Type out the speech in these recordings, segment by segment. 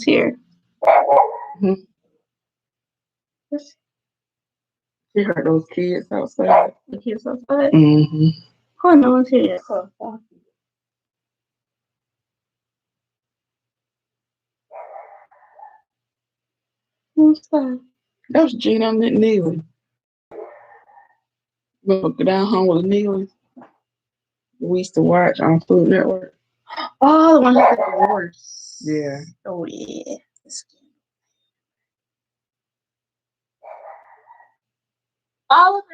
here. Mm-hmm. You heard those kids outside. The kids outside. Mm-hmm. Oh, no one's here yet. Who's that? That was Gina Neely. Go down home with the Neely. We used to watch on Food Network. Oh, the one who got divorced. Yeah. Oh, yeah. Oliver.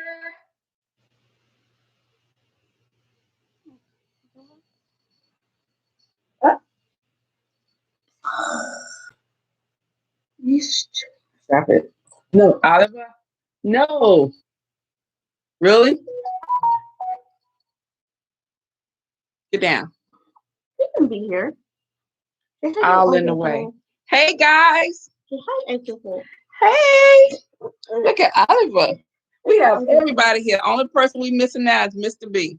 Stop it. No, Oliver. No. Really? Get down. He can be here. All in the way. Hey, guys. Say hi, April. Hey. Look at Oliver. We have everybody here. Only person we missing now is Mr. B.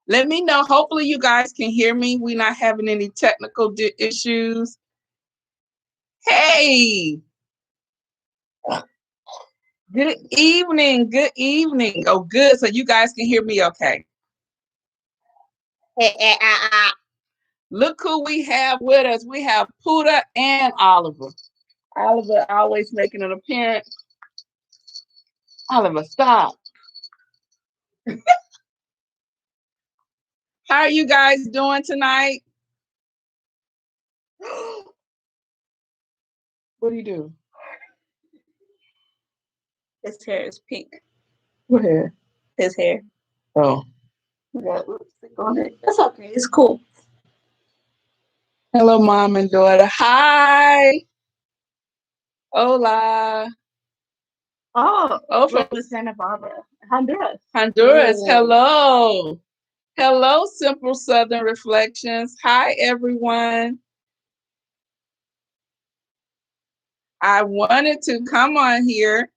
Let me know. Hopefully you guys can hear me. We're not having any technical issues. Hey. Good evening. Good evening. Oh, good. So you guys can hear me okay. Look who we have with us. We have Puda and Oliver. Oliver always making an appearance. Oliver, stop. How are you guys doing tonight? What do you do? His hair is pink. What hair? His hair. Oh. Got lipstick on it. That's okay. It's cool. Hello, mom and daughter. Hi. Hola. Oh, from Santa Barbara, Honduras. Honduras. Oh. Hello. Hello, Simple Southern Reflections. Hi, everyone. I wanted to come on here.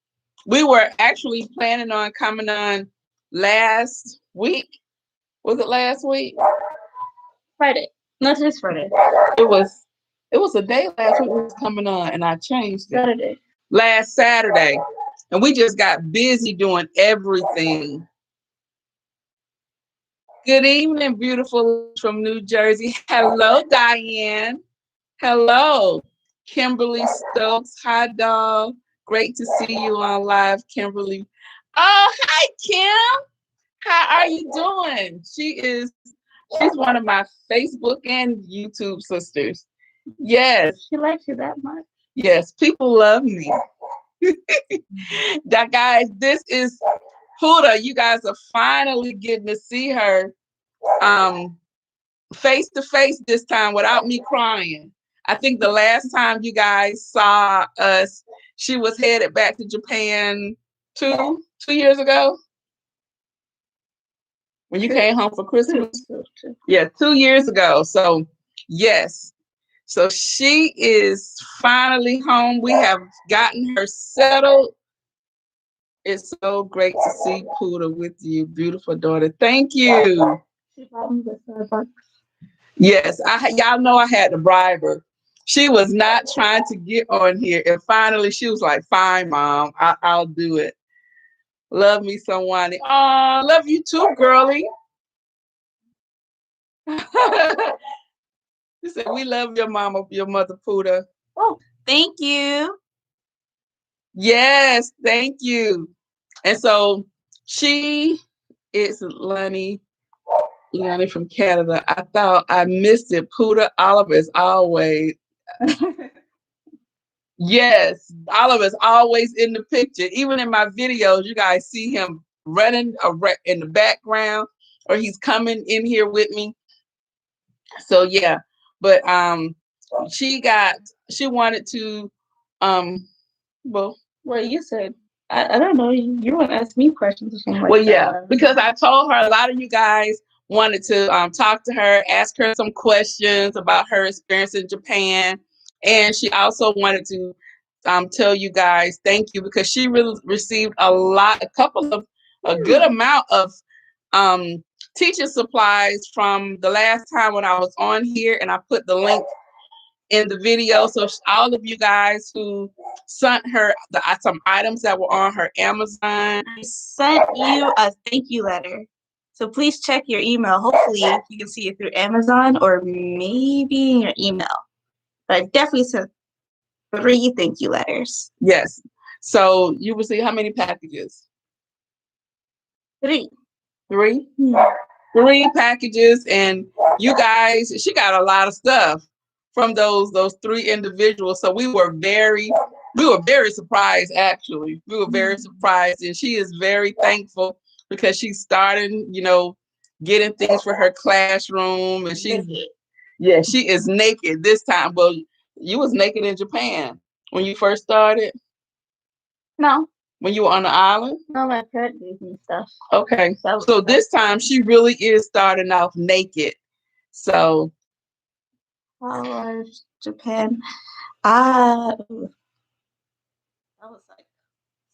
We were actually planning on coming on last week. Was it last week? Friday. Not this Friday. It was a day last week we was coming on, and I changed it. Saturday. Last Saturday. And we just got busy doing everything. Good evening, beautiful from New Jersey. Hello, Diane. Hello, Kimberly Stokes. Hi, dog. Great to see you on live, Kimberly. Oh, hi, Kim. How are you doing? She's one of my Facebook and YouTube sisters. Yes. She likes you that much? Yes, people love me. That guys, this is Puda. You guys are finally getting to see her face to face this time without me crying. I think the last time you guys saw us, she was headed back to Japan two years ago. When you came home for Christmas? Yeah, 2 years ago. So, yes. So she is finally home. We have gotten her settled. It's so great to see Puda with you, beautiful daughter. Thank you. Yes, y'all know I had to bribe her. She was not trying to get on here, and finally she was like, "Fine, Mom, I'll do it." Love me someone. Oh, love you too, girlie. She said, "We love your mama, your mother, Puda." Oh, thank you. Yes, thank you. And so she is Lenny from Canada. I thought I missed it. Puda, Oliver is always. Yes, Oliver's always in the picture. Even in my videos, you guys see him running in the background, or he's coming in here with me. So yeah, but she wanted to well, you said I don't know. You want to ask me questions or something like that. Well, yeah, because I told her a lot of you guys wanted to talk to her, ask her some questions about her experience in Japan. And she also wanted to tell you guys thank you, because she really received a good amount of teaching supplies from the last time when I was on here, and I put the link in the video. So all of you guys who sent her some items that were on her Amazon. I sent you a thank you letter. So please check your email. Hopefully you can see it through Amazon or maybe in your email. But I definitely sent 3 thank you letters. Yes. So you will see how many packages? 3. 3? Hmm. 3 packages, and you guys, she got a lot of stuff from those 3 individuals. So we were very surprised, actually. We were very surprised, and she is very thankful because she's starting, getting things for her classroom, and she is naked this time. Well, you was naked in Japan when you first started? No. When you were on the island? No, my parents gave me stuff. Okay. So this time she really is starting off naked. So How was Japan? That was like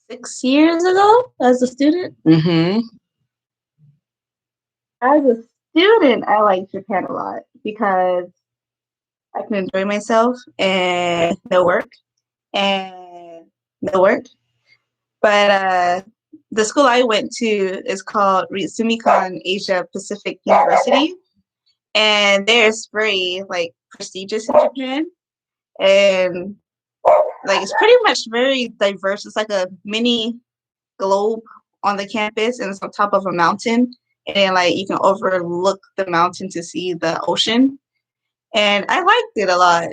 6 years ago as a student. mm-hmm. As a student, I like Japan a lot because I can enjoy myself and no work. But the school I went to is called Ritsumikon Asia Pacific University, and there's very prestigious in Japan, and it's pretty much very diverse. It's like a mini globe on the campus, and it's on top of a mountain, and then you can overlook the mountain to see the ocean, and I liked it a lot.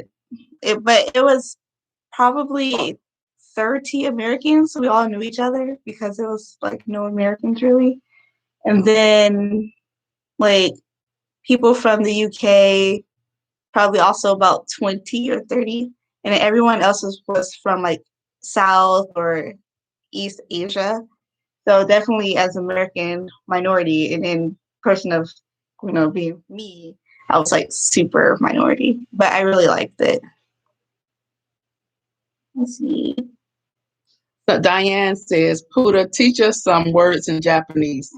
But it was probably 30 Americans. We all knew each other because it was no Americans really. And then people from the UK, probably also about 20 or 30. And then everyone else was from South or East Asia. So definitely as American minority, and then person of, being me, I was super minority, but I really liked it. Let's see. So Diane says, Puda, teach us some words in Japanese.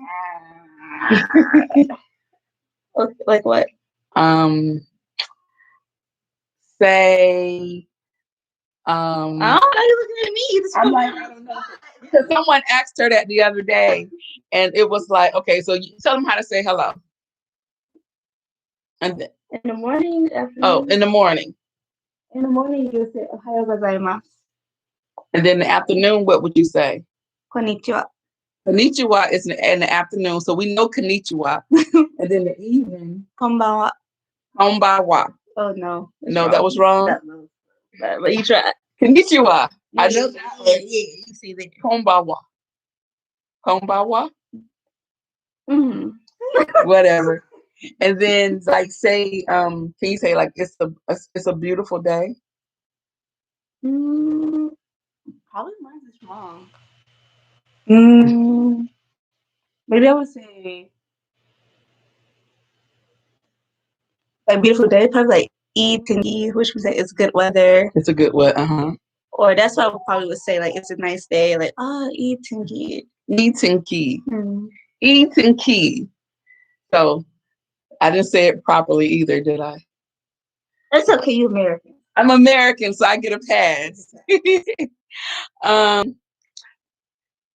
Like what? Say, I don't know, you're looking at me. I'm like, I don't know. Because someone asked her that the other day, and it was like, okay, so you tell them how to say hello. And then, in the morning, afternoon. Oh, in the morning. In the morning, you say Ohayo gozaimasu. And then in the afternoon, what would you say? Konnichiwa. Konnichiwa is in the afternoon, so we know konnichiwa. And then the evening, Konbanwa. Konbanwa. Oh no. No, that was wrong. But you tried. Konnichiwa. I know that one. Yeah, you see that. Konbanwa. Konbanwa? Mm-hmm. Whatever. And then say, can you say it's a beautiful day? Probably mine is wrong. Maybe I would say a beautiful day, probably ii, which would say it's good weather. It's a good weather, Or that's what I probably would say, it's a nice day, ii tenki. Itenki. Itenki. So I didn't say it properly either, did I? That's okay, you American. I'm American, so I get a pass.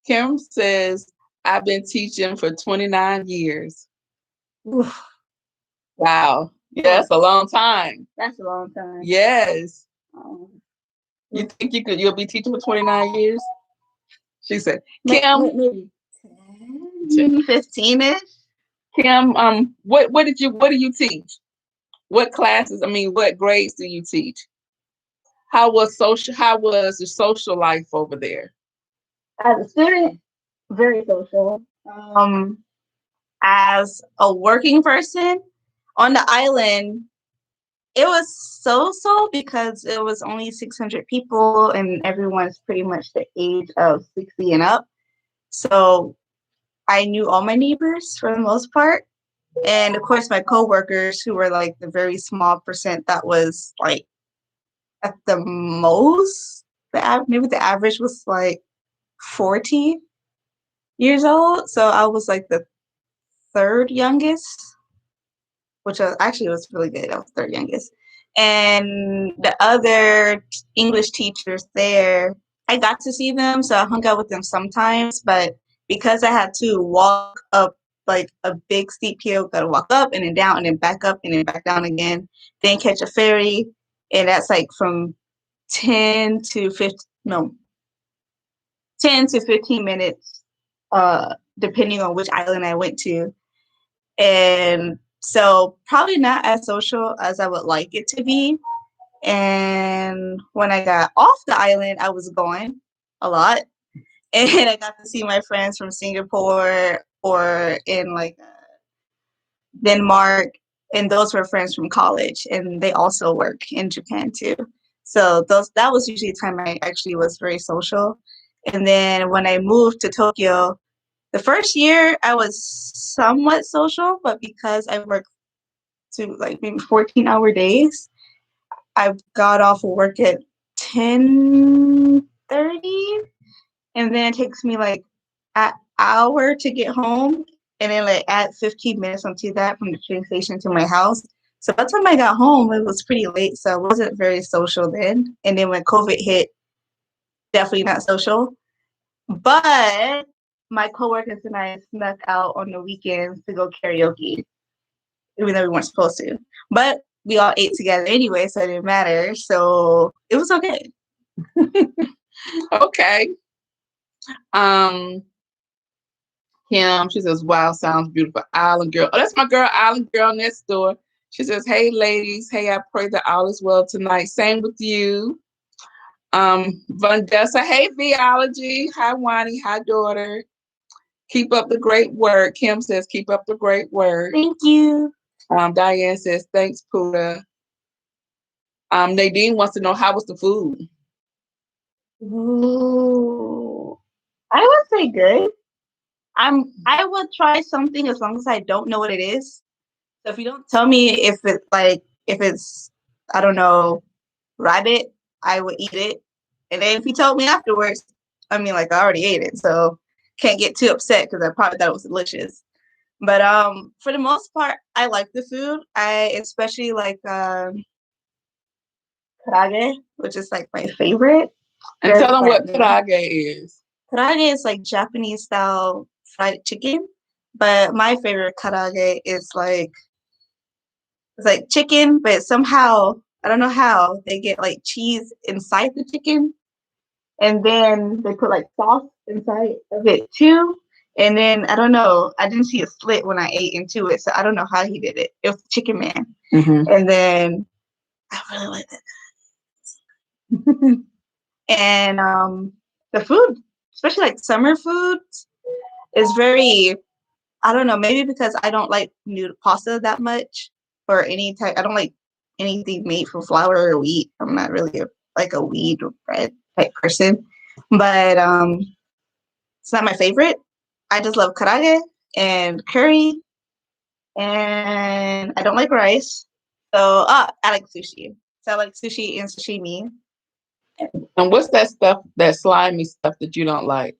Kim says, I've been teaching for 29 years. Oof. Wow. Yeah, that's a long time. That's a long time. Yes. You think you'll be teaching for 29 years? She said, Kim. Maybe 10, 15-ish. Kim, what do you teach? What classes, what grades do you teach? How was the social life over there? As a student, very social. As a working person on the island, it was so because it was only 600 people and everyone's pretty much the age of 60 and up. So I knew all my neighbors for the most part. And of course, my coworkers, who were the very small percent that was at the most, maybe the average was 40 years old. So I was the third youngest, which actually was really good. I was third youngest. And the other English teachers there, I got to see them, so I hung out with them sometimes. But because I had to walk up like a big steep hill, gotta walk up and then down and then back up and then back down again, then catch a ferry, and that's like from 10 to 15 minutes, depending on which island I went to. And so probably not as social as I would like it to be. And when I got off the island, I was gone a lot. And I got to see my friends from Singapore or in like Denmark. And those were friends from college. And they also work in Japan too. So that was usually the time I actually was very social. And then when I moved to Tokyo, the first year I was somewhat social, but because I worked to like maybe 14-hour days, I got off of work at 10:30, and then it takes me like an hour to get home, and then like add 15 minutes onto that from the train station to my house. So by the time I got home, it was pretty late, so I wasn't very social then. And then when COVID hit, definitely not social. But my coworkers and I snuck out on the weekends to go karaoke, even though we weren't supposed to. But we all ate together anyway, so it didn't matter. So it was okay. Okay. Kim, she says, wow, sounds beautiful. Island girl. Oh, that's my girl, Island girl next door. She says, hey, ladies. Hey, I pray that all is well tonight. Same with you. Vandessa, hey, Theology. Hi, Wani. Hi, daughter. Keep up the great work. Kim says, keep up the great work. Thank you. Diane says, thanks, Puda. Nadine wants to know, how was the food? Ooh, I would say good. I would try something as long as I don't know what it is. So if you don't tell me if it's I don't know, rabbit, I would eat it. And then if you told me afterwards, I mean, like I already ate it, so can't get too upset because I probably thought it was delicious. But for the most part, I like the food. I especially like karage, which is like my favorite. And tell them what karage is. Karage is like Japanese style fried chicken, but my favorite karage is like it's like chicken, but somehow I don't know how they get like cheese inside the chicken, and then they put like sauce inside of it too. And then I don't know, I didn't see a slit when I ate into it, so I don't know how he did it. It was the Chicken Man, and then I really like that. And the food, especially like summer foods, is very, I don't know, maybe because I don't like noodle pasta that much or any type. I don't like anything made from flour or wheat. I'm not really like a wheat or bread type person, but it's not my favorite. I just love karage and curry, and I don't like rice. So I like sushi. So I like sushi and sashimi. And what's that stuff, that slimy stuff that you don't like?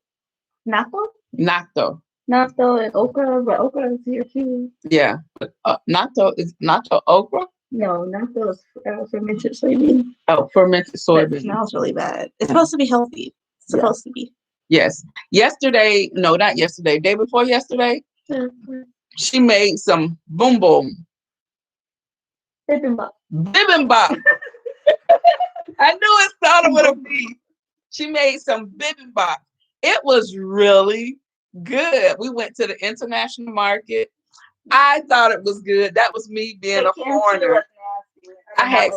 Natto? Natto. Natto and okra, but okra is here too. Yeah. Natto is natto okra? No, natto is fermented soybean. Oh, fermented soybean. It smells really bad. It's supposed to be healthy. It's supposed to be. Yes. Yesterday, no, not yesterday, day before yesterday, she made some boom boom. Bibimbap. Bibimbap. I knew it started with a B. She made some bibimbap. It was really good. We went to the international market. I thought it was good. That was me being a foreigner. I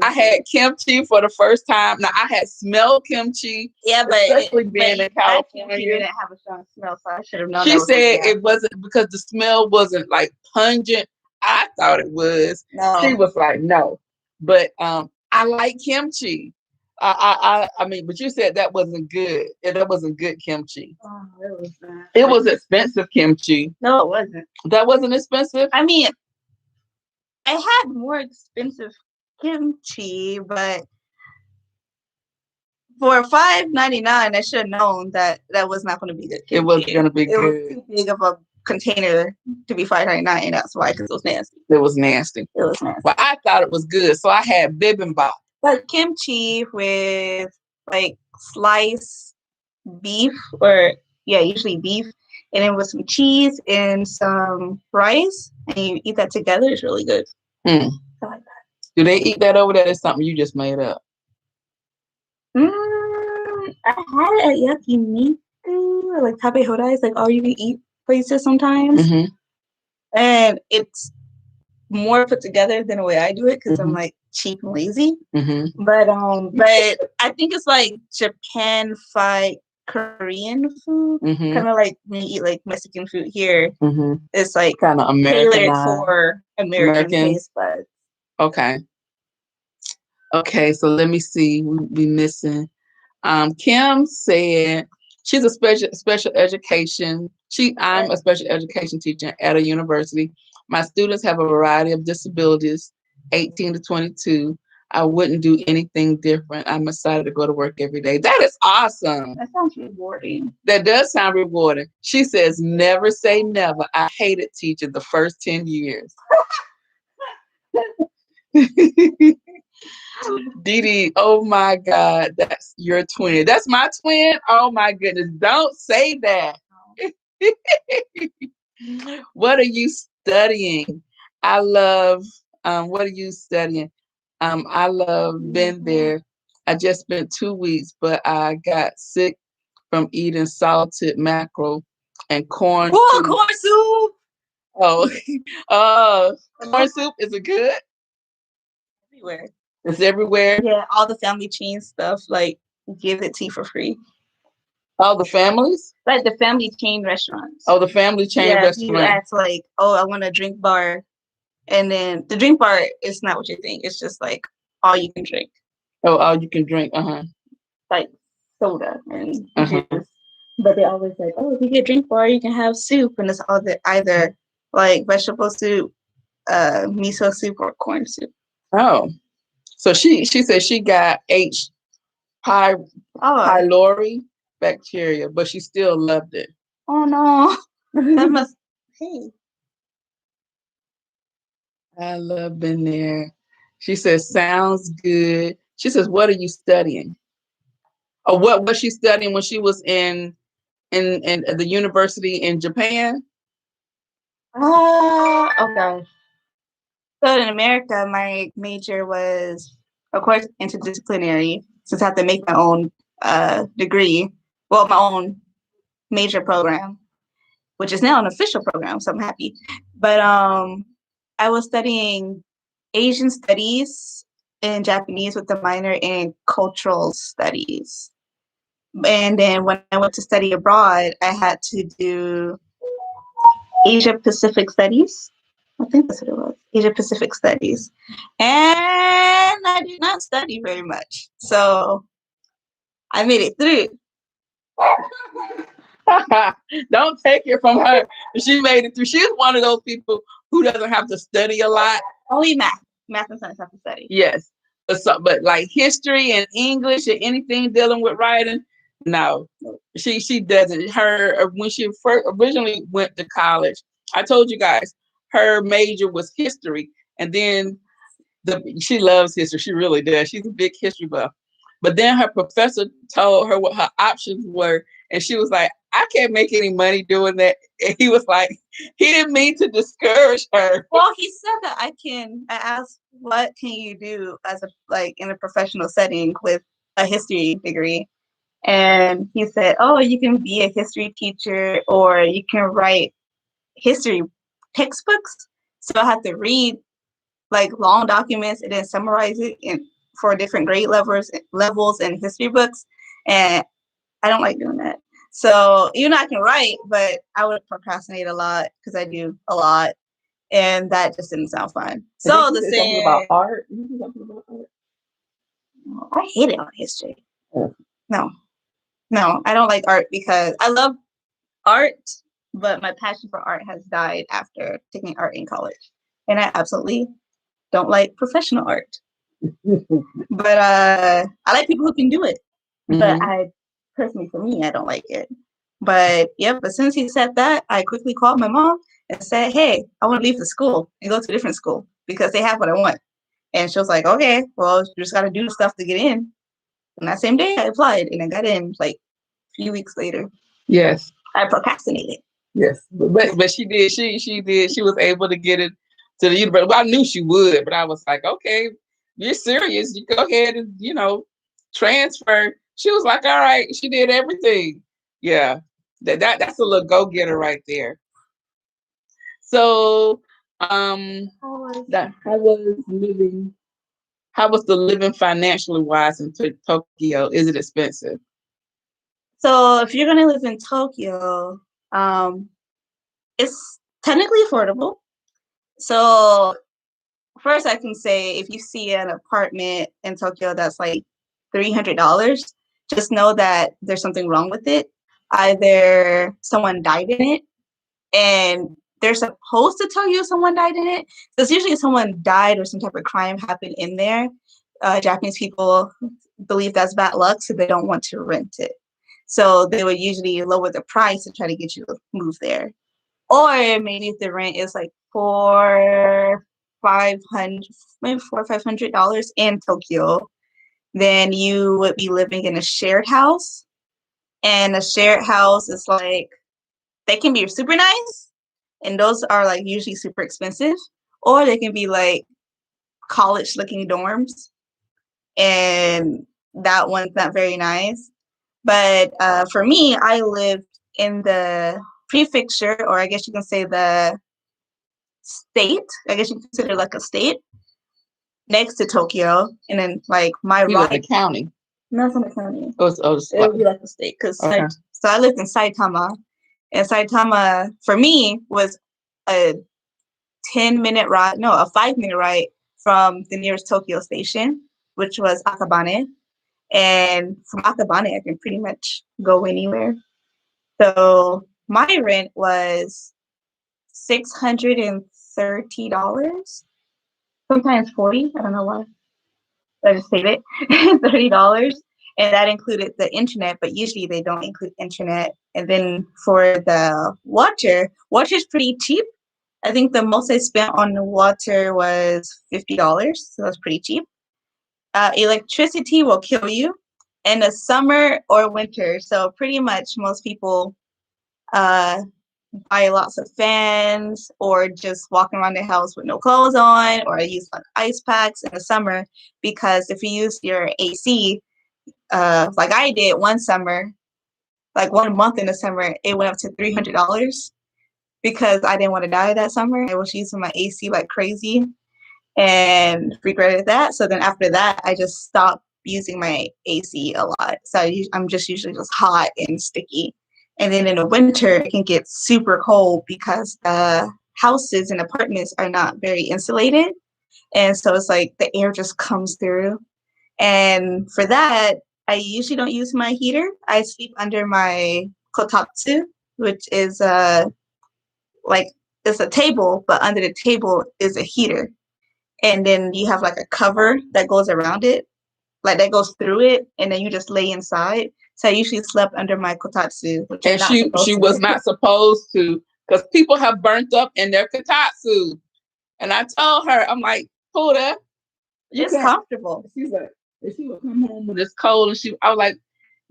had kimchi for the first time. Now I had smelled kimchi. Yeah, but especially being in California, didn't have a strong smell, so I should have known. She said it wasn't because the smell wasn't like pungent. I thought it was. No. She was like, no, but I like kimchi. I mean, but you said that wasn't good. That wasn't good kimchi. Oh, it was not. It was expensive kimchi. No, it wasn't. That wasn't expensive. I mean, I had more expensive kimchi, but for $5.99, I should have known that was not going to be good kimchi. It wasn't going to be it good. was too big of a container to be $5.99, and that's why, because it was nasty. It was nasty. It was nasty. Well, I thought it was good, so I had bibimbap. Like kimchi with like sliced beef, or usually beef, and then with some cheese and some rice, and you eat that together. It's really good. Hmm. I like that. Do they eat that over there? It's something you just made up. I had it at Yakiniku or like Tabe Hodai's, like all you can eat places sometimes, Mm-hmm. and it's more put together than the way I do it because I'm Mhm. like cheap and lazy. Mm-hmm. But I think it's like Japan fight Korean food, Mm-hmm. kind of like when you eat like Mexican food here. Mm-hmm. It's like Kind of tailored Americanized. for American American. taste buds. Okay. Okay, so let me see. We missing. Kim said she's a special education. I'm a special education teacher at a university. My students have a variety of disabilities, 18 to 22. I wouldn't do anything different. I'm excited to go to work every day. That is awesome. That sounds rewarding. That does sound rewarding. She says, never say never. I hated teaching the first 10 years. Dee, oh my God, that's your twin. That's my twin. Oh my goodness, don't say that. What are you studying? I love, what are you studying? I love been there. I just spent 2 weeks, but I got sick from eating salted mackerel and corn soup. Corn soup! Oh, corn soup, is it good? Everywhere. It's everywhere. Yeah, all the family chain stuff, like, give it to you for free. All the families? Like the family chain restaurants. Oh, the family chain You restaurant. ask like, oh, I want a drink bar. And then the drink bar is not what you think. It's just like all you can drink. Oh, all you can drink. Like soda and Uh-huh. juice. But they always like, oh, if you get drink bar, you can have soup. And it's either like vegetable soup, miso soup, or corn soup. Oh. So she said she got H. pylori bacteria, but she still loved it. Oh no. That must hey. I love being there. She says, sounds good. She says, what are you studying? Or what was she studying when she was in the university in Japan? Okay. So in America, my major was, of course, interdisciplinary, since I have to make my own degree, well, my own major program, which is now an official program, so I'm happy. But I was studying Asian studies and Japanese with a minor in cultural studies. And then when I went to study abroad, I had to do Asia Pacific Studies. I think that's what it was, Asia Pacific Studies. And I did not study very much. So I made it through. Don't take it from her. She made it through. She's one of those people who doesn't have to study a lot. Only math. Math and science have to study. Yes. But like history and English and anything dealing with writing, no. She doesn't. When she first originally went to college, I told you guys, her major was history. And then she loves history. She really does. She's a big history buff. But then her professor told her what her options were. And she was like, I can't make any money doing that. And he was like, he didn't mean to discourage her. Well, he said that I asked, what can you do as in a professional setting with a history degree? And he said, oh, you can be a history teacher, or you can write history textbooks. So I have to read like long documents and then summarize it for different grade levels in history books. And I don't like doing that. So even though I can write, but I would procrastinate a lot because I do a lot. And that just didn't sound fun. So the same about art. I hate it on history. No, I don't like art because I love art, but my passion for art has died after taking art in college. And I absolutely don't like professional art. But I like people who can do it. Mm-hmm. But personally, for me, I don't like it. But yep, as soon as he said that, I quickly called my mom and said, hey, I want to leave the school and go to a different school because they have what I want. And she was like, okay, well, you just got to do the stuff to get in. And that same day I applied and I got in like a few weeks later. Yes. I procrastinated. Yes. But she did. She did. She was able to get it to the university. Well, I knew she would, but I was like, okay, you're serious. You go ahead and, transfer. She was like, all right. She did everything. Yeah. That's a little go-getter right there. So how was the living financially wise in Tokyo? Is it expensive? So if you're gonna live in Tokyo, it's technically affordable. So first I can say if you see an apartment in Tokyo that's like $300, just know that there's something wrong with it. Either someone died in it, and they're supposed to tell you someone died in it. So it's usually someone died or some type of crime happened in there. Japanese people believe that's bad luck, so they don't want to rent it. So they would usually lower the price to try to get you to move there. Or maybe if the rent is like maybe $400-$500 in Tokyo, then you would be living in a shared house. And a shared house is like, they can be super nice, and those are like usually super expensive, or they can be like college looking dorms, and that one's not very nice. But for me, I lived in the prefecture, or I guess you can say the state. I guess you can consider like a state next to Tokyo, and then like my right. The county. No, it's not the county. It would be like the state because okay. So I lived in Saitama, and Saitama for me was a 5-minute ride from the nearest Tokyo station, which was Akabane. And from Akabane, I can pretty much go anywhere. So my rent was $630, sometimes $40. I don't know why. I just paid it, $30. And that included the internet, but usually they don't include internet. And then for the water is pretty cheap. I think the most I spent on the water was $50, so that's pretty cheap. Electricity will kill you in the summer or winter. So pretty much most people buy lots of fans or just walk around the house with no clothes on, or use like ice packs in the summer, because if you use your AC, like I did one summer, like 1 month in the summer, it went up to $300 because I didn't want to die that summer. I was using my AC like crazy and regretted that. So then after that, I just stopped using my AC a lot. So I'm just usually just hot and sticky. And then in the winter, it can get super cold because the houses and apartments are not very insulated. And so it's like the air just comes through. And for that, I usually don't use my heater. I sleep under my kotatsu, which is like it's a table, but under the table is a heater. And then you have like a cover that goes around it, like that goes through it, and then you just lay inside. So I usually slept under my kotatsu, which and she was not supposed to, because people have burnt up in their kotatsu. And I told her, I'm like, Huda, it's comfortable. She's like, if she would come home when it's cold, and I was like,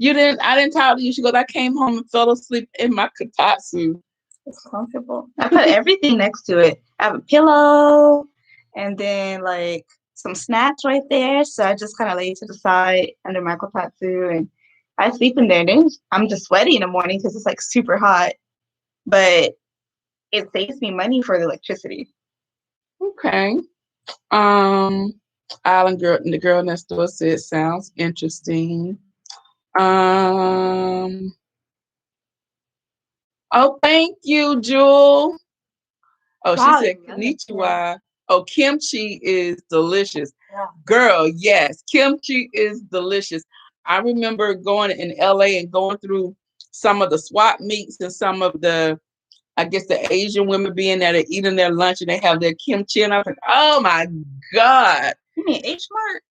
I didn't tell you. She goes, I came home and fell asleep in my kotatsu. It's comfortable. I put everything next to it. I have a pillow, and then like some snacks right there. So I just kind of lay to the side under my kotatsu, and I sleep in there. Then I'm just sweaty in the morning because it's like super hot, but it saves me money for the electricity. Okay. Island girl, the girl next door said, sounds interesting. Oh, thank you, Jewel. Oh, she said konnichiwa. Oh, kimchi is delicious. Yeah. Girl, yes, kimchi is delicious. I remember going in LA and going through some of the swap meets and some of the, I guess, the Asian women being there, they're eating their lunch and they have their kimchi. And I was like, oh my God. You mean H-Mart?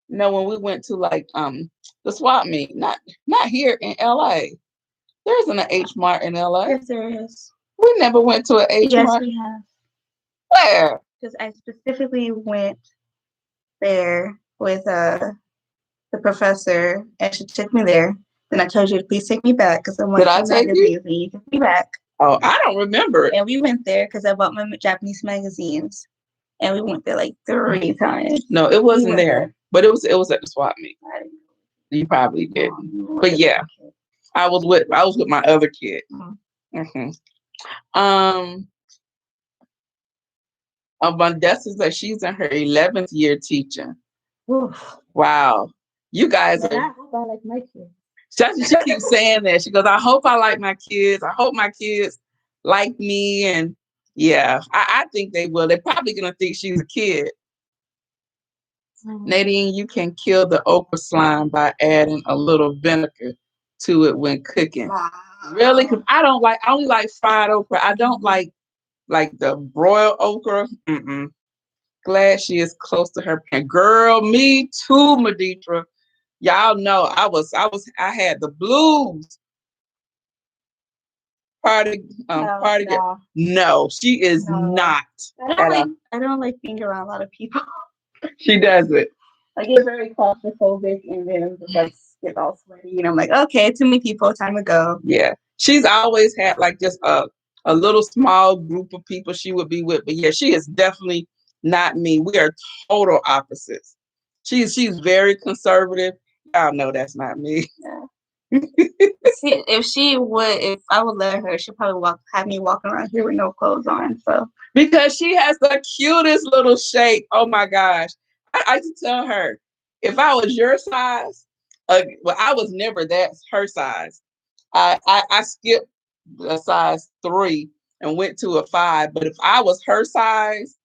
No, when we went to like the swap meet, not here in LA. There isn't an H Mart in LA. Yes, there is. We never went to an H Yes, Mart. we have. Where? Because I specifically went there with the professor, and she took me there. Then I told you to please take me back because I want Did I some take you? magazines, and you took me back. Oh, I don't remember it. And we went there because I bought my Japanese magazines, and we went there like 3 times. No, it wasn't went there, but it was at the swap meet. I didn't You probably did, know. but yeah, I was with my other kid. Mhm. Vanessa says she's in her 11th year teaching. Oof. Wow, you guys But I are. hope I like my kids. She keeps saying that. She goes, I hope I like my kids. I hope my kids like me. And yeah, I think they will. They're probably going to think she's a kid. Nadine, you can kill the okra slime by adding a little vinegar to it when cooking. Really? Because I only like fried okra. I don't like the broiled okra. Glad she is close to her parent. Girl, me too, Meditra. Y'all know I had the blues. Party. No, she is not. I don't like being around a lot of people. She doesn't. I get very claustrophobic, and then just get all sweaty, and I'm like, okay, too many people, time to go. Yeah, she's always had like just a little small group of people she would be with, but yeah, she is definitely not me. We are total opposites. She's very conservative. Y'all know that's not me. Yeah. See, if I would let her, she'd probably have me walking around here with no clothes on. So because she has the cutest little shape. Oh my gosh. I used to tell her, if I was your size, well, I was never her size. I skipped a size 3 and went to a 5. But if I was her size,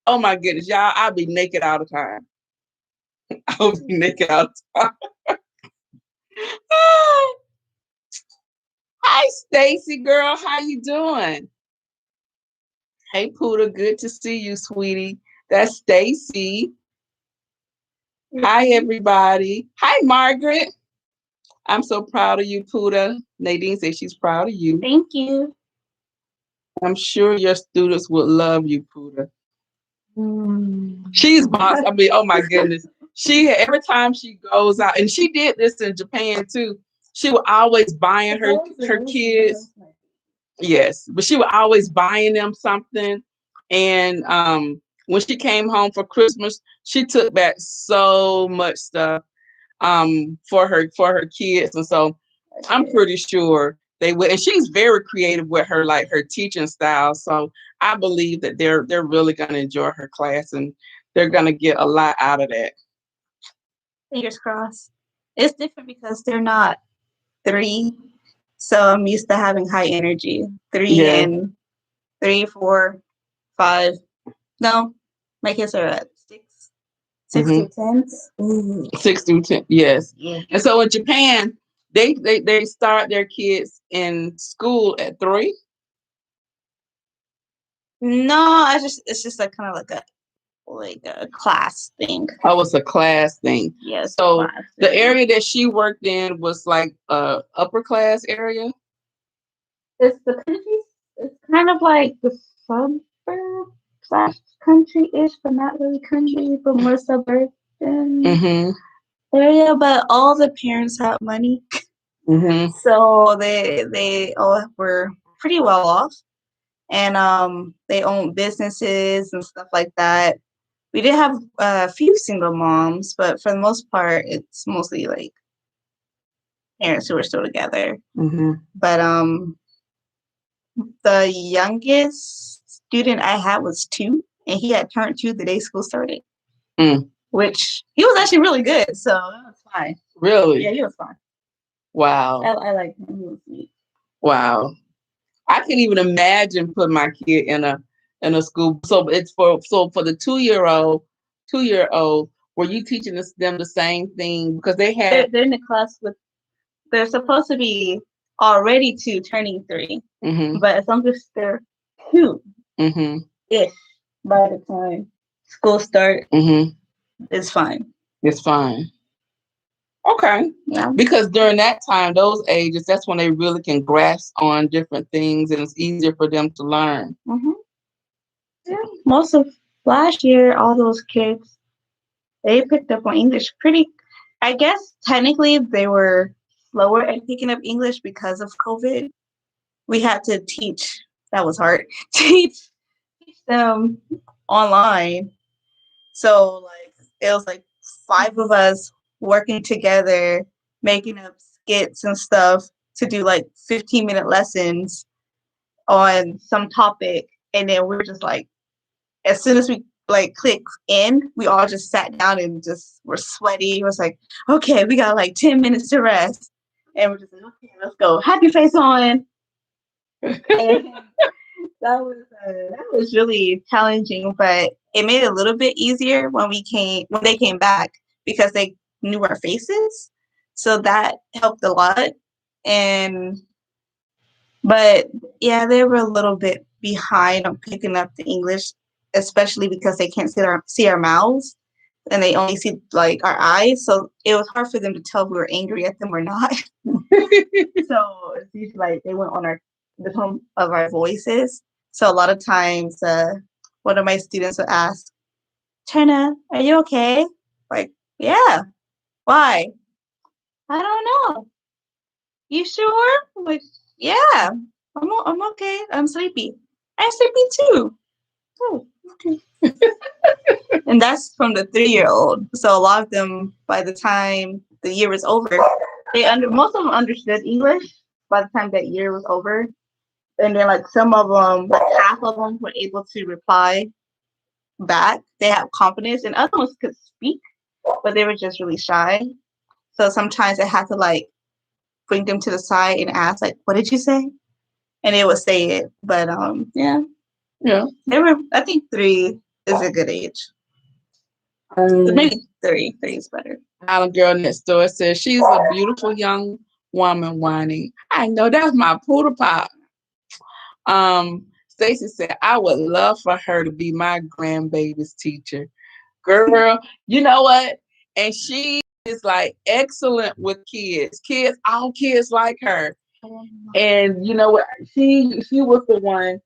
oh my goodness, y'all, I'd be naked all the time. I would be naked all the time. Hi, Stacy, girl. How you doing? Hey, Puda. Good to see you, sweetie. That's Stacy. Hi, everybody. Hi, Margaret. I'm so proud of you, Puda. Nadine says she's proud of you. Thank you. I'm sure your students would love you, Puda. She's boss. I mean, oh my goodness. Every time she goes out, and she did this in Japan too. She would always buying her kids. Yes, but she was always buying them something. And when she came home for Christmas, she took back so much stuff for her kids. And so I'm pretty sure they would. And she's very creative with her teaching style. So I believe that they're really going to enjoy her class, and they're going to get a lot out of that. Fingers crossed. It's different because they're not 3. So I'm used to having high energy. 3, 4, 5. No, my kids are at 6 through 10. 6 through 10, yes. Yeah. And so in Japan, they start their kids in school at 3. No, it's just like kind of like a class thing. Oh, it's a class thing. Yes. So the area that she worked in was like upper class area. It's the country. It's kind of like the suburb / country-ish, but not really country, but more suburban area. But all the parents have money, so they all were pretty well off, and they own businesses and stuff like that. We did have a few single moms, but for the most part, it's mostly like parents who are still together. But the youngest student I had was 2, and he had turned 2 the day school started, which he was actually really good. So that was fine. Really? Yeah, he was fine. Wow. I like him. He was sweet. Wow. I can't even imagine putting my kid in a school. So it's for the 2-year-old. Were you teaching them the same thing? Because they're in the class with. They're supposed to be already 2, turning 3, but as long as they're 2 ish by the time school starts, it's fine. It's fine. Okay. Yeah. Because during that time, those ages, that's when they really can grasp on different things and it's easier for them to learn. Mm-hmm. Yeah. Most of last year, all those kids, they picked up on English pretty. I guess technically they were slower at picking up English because of COVID. We had to teach. That was hard. Teach them online. So like it was like 5 of us working together, making up skits and stuff to do like 15-minute lessons on some topic. And then we were just like, as soon as we like click in, we all just sat down and just were sweaty. It was like, okay, we got like 10 minutes to rest. And we're just like, okay, let's go. Happy face on. And that was really challenging, but it made it a little bit easier when they came back because they knew our faces. So that helped a lot. But yeah, they were a little bit behind on picking up the English, especially because they can't see our mouths and they only see like our eyes. So it was hard for them to tell if we were angry at them or not. So it's usually like they went on the tone of our voices. So a lot of times, one of my students would ask, "Turna, are you okay?" Like, yeah. Why? I don't know. You sure? I'm like, yeah. I'm okay. I'm sleepy. I'm sleepy too. Oh, okay. And that's from the 3-year-old. So a lot of them, by the time the year was over, most of them understood English by the time that year was over. And then like some of them, like half of them were able to reply back. They have confidence, and other ones could speak, but they were just really shy. So sometimes I had to like bring them to the side and ask like, "What did you say?" And they would say it. But yeah, they were. I think 3 is a good age. Maybe 3. 3 is better. Island girl next door says she's a beautiful young woman whining. I know that's my poodle pop. Stacy said, I would love for her to be my grandbaby's teacher. Girl, you know what? And she is like excellent with kids. All kids like her. And you know what? She was the one.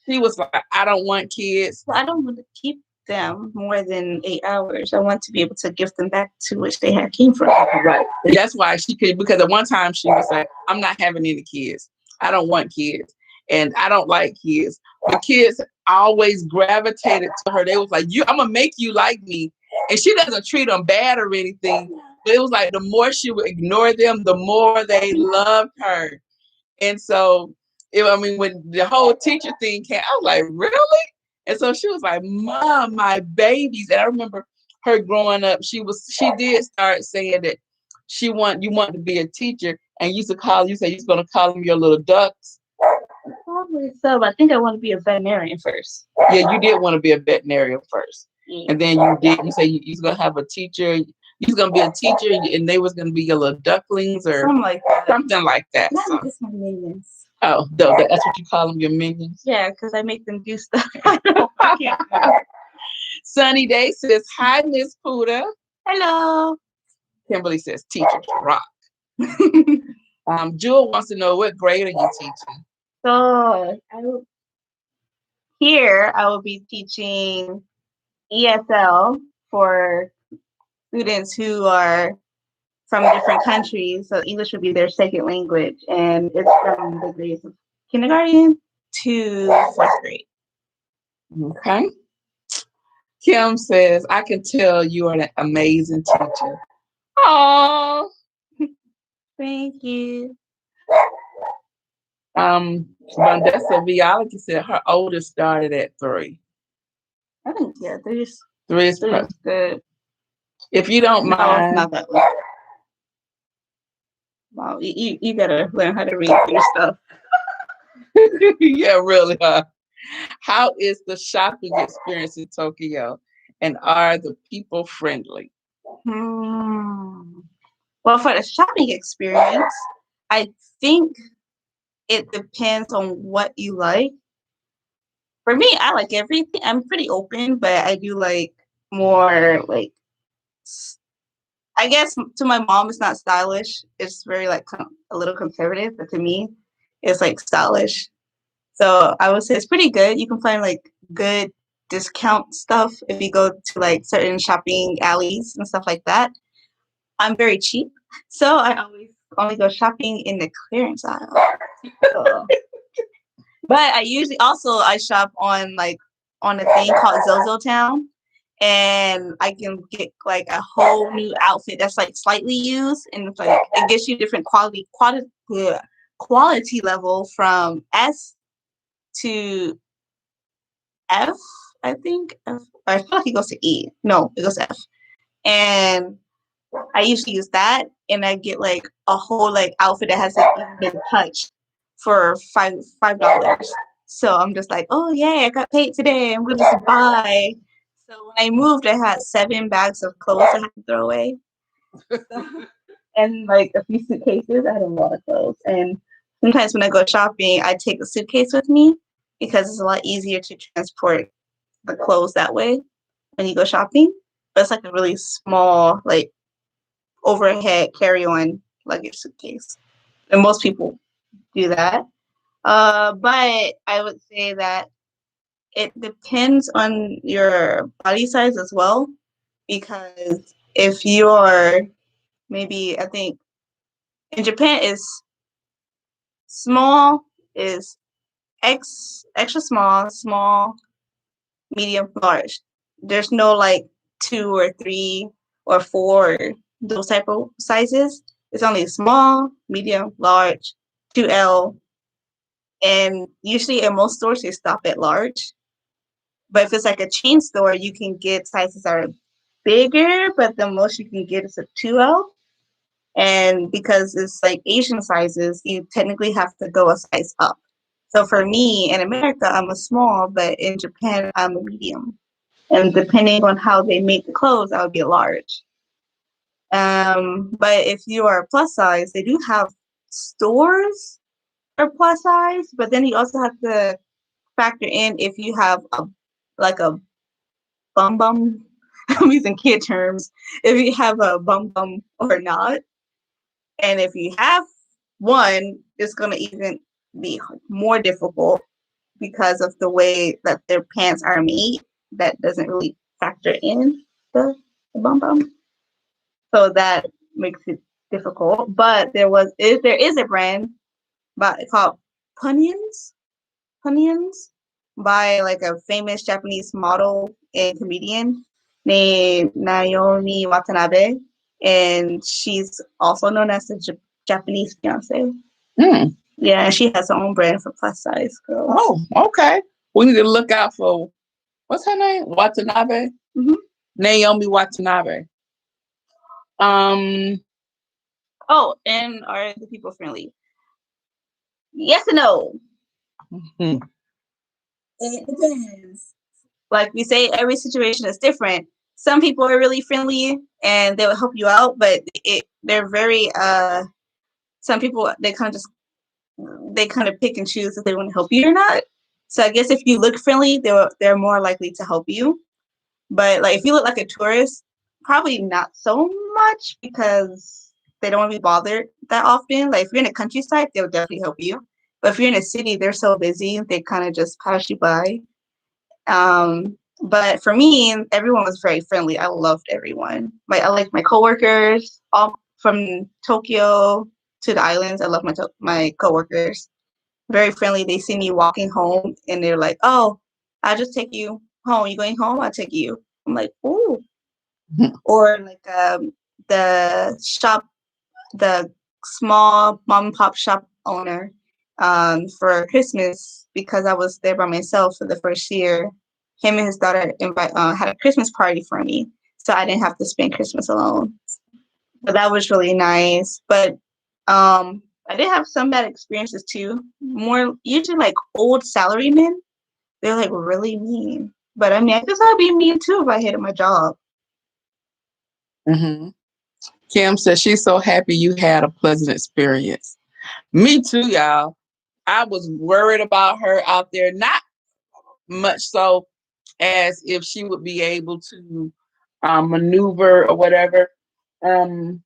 She was like, I don't want kids. Well, I don't want to keep them more than 8 hours. I want to be able to give them back to which they had came from. Right. And that's why she could, because at one time she was like, I'm not having any kids. I don't want kids. And I don't like kids. But kids always gravitated to her. They was like, I'm gonna make you like me. And she doesn't treat them bad or anything. But it was like the more she would ignore them, the more they loved her. And so, when the whole teacher thing came, I was like, really? And so she was like, Mom, my babies. And I remember her growing up, she did start saying that you want to be a teacher, and you said you was going to call them your little ducks. Probably so, but I think I want to be a veterinarian first. Yeah, you did want to be a veterinarian first. Yeah. And then you said you was going to have a teacher. You was going to be a teacher, and they was going to be your little ducklings or something like that. Not just my minions. Oh, that's what you call them, your minions? Yeah, because I make them do stuff. Sunny Day says, hi, Miss Puda. Hello. Kimberly says, teachers rock. Jewel wants to know, what grade are you teaching? So I will be teaching ESL for students who are from different countries. So English would be their second language, and it's from the grades of kindergarten to 4th grade. Okay. Kim says, I can tell you are an amazing teacher. Oh, thank you. Vandessa Biology said her oldest started at 3. I think, yeah, 3 is good. If you don't mind. Not that one. Wow, you gotta learn how to read your stuff. Yeah, really, huh? How is the shopping experience in Tokyo, and are the people friendly? Well, for the shopping experience, I think it depends on what you like. For me, I like everything. I'm pretty open, but I do like more like I guess to my mom, it's not stylish. It's very like a little conservative, but to me, it's like stylish. So I would say it's pretty good. You can find like good discount stuff if you go to like certain shopping alleys and stuff like that. I'm very cheap, so I always only go shopping in the clearance aisle. So. But I usually also I shop on a thing called ZozoTown, and I can get like a whole new outfit that's like slightly used, and it's like it gives you different quality level from S to F, I think. I feel like it goes to E. No, it goes to F. And I usually use that, and I get like a whole like outfit that hasn't even been touched for $5. So I'm just like, oh yeah, I got paid today. I'm gonna just buy. So when I moved, I had 7 bags of clothes I had to throw away, and like a few suitcases. I had a lot of clothes, and sometimes when I go shopping, I take a suitcase with me because it's a lot easier to transport the clothes that way when you go shopping. But it's like a really small, like overhead carry-on luggage suitcase, and most people do that. But I would say that it depends on your body size as well, because if you're maybe, I think in Japan is small is extra small, small, medium, large. There's no like 2 or 3 or 4, those type of sizes. It's only small, medium, large, 2L, and usually in most stores they stop at large. But if it's like a chain store, you can get sizes that are bigger, but the most you can get is a 2L. And because it's like Asian sizes, you technically have to go a size up. So for me in America, I'm a small, but in Japan, I'm a medium. And depending on how they make the clothes, I would be a large. But if you are plus size, they do have stores for plus size, but then you also have to factor in if you have a bum bum. I'm using kid terms. If you have a bum bum or not, and if you have one, it's gonna even be more difficult because of the way that their pants are made. That doesn't really factor in the bum bum, so that makes it difficult. But there is a brand called Punions by like a famous Japanese model and comedian named Naomi Watanabe, and she's also known as the Japanese Beyonce. Mm. Yeah, and she has her own brand for plus size girls. Oh, okay. We need to look out for, what's her name? Watanabe? Mm-hmm. Naomi Watanabe. Oh, and are the people friendly? Yes and no. Mm-hmm. It depends. Like we say, every situation is different. Some people are really friendly and they will help you out, but they're very some people they kind of pick and choose if they want to help you or not. So I guess if you look friendly, they're more likely to help you. But like if you look like a tourist, probably not so much because they don't want to be bothered that often. Like if you're in a countryside, they'll definitely help you. But if you're in a city, they're so busy, they kind of just pass you by. But for me, everyone was very friendly. I loved everyone. I like my coworkers, all from Tokyo to the islands. I love my coworkers. Very friendly. They see me walking home, and they're like, "Oh, I'll just take you home. You going home? I'll take you." I'm like, "Ooh." Or like the small mom and pop shop owner for Christmas, because I was there by myself for the first year. Him and his daughter had a Christmas party for me, so I didn't have to spend Christmas alone. So that was really nice. But I did have some bad experiences too. More usually like old salarymen. They're like really mean. But I mean, I guess I'd be mean too if I hated my job. Mm-hmm. Kim says she's so happy you had a pleasant experience. Me too, y'all. I was worried about her out there, not much so as if she would be able to maneuver or whatever. When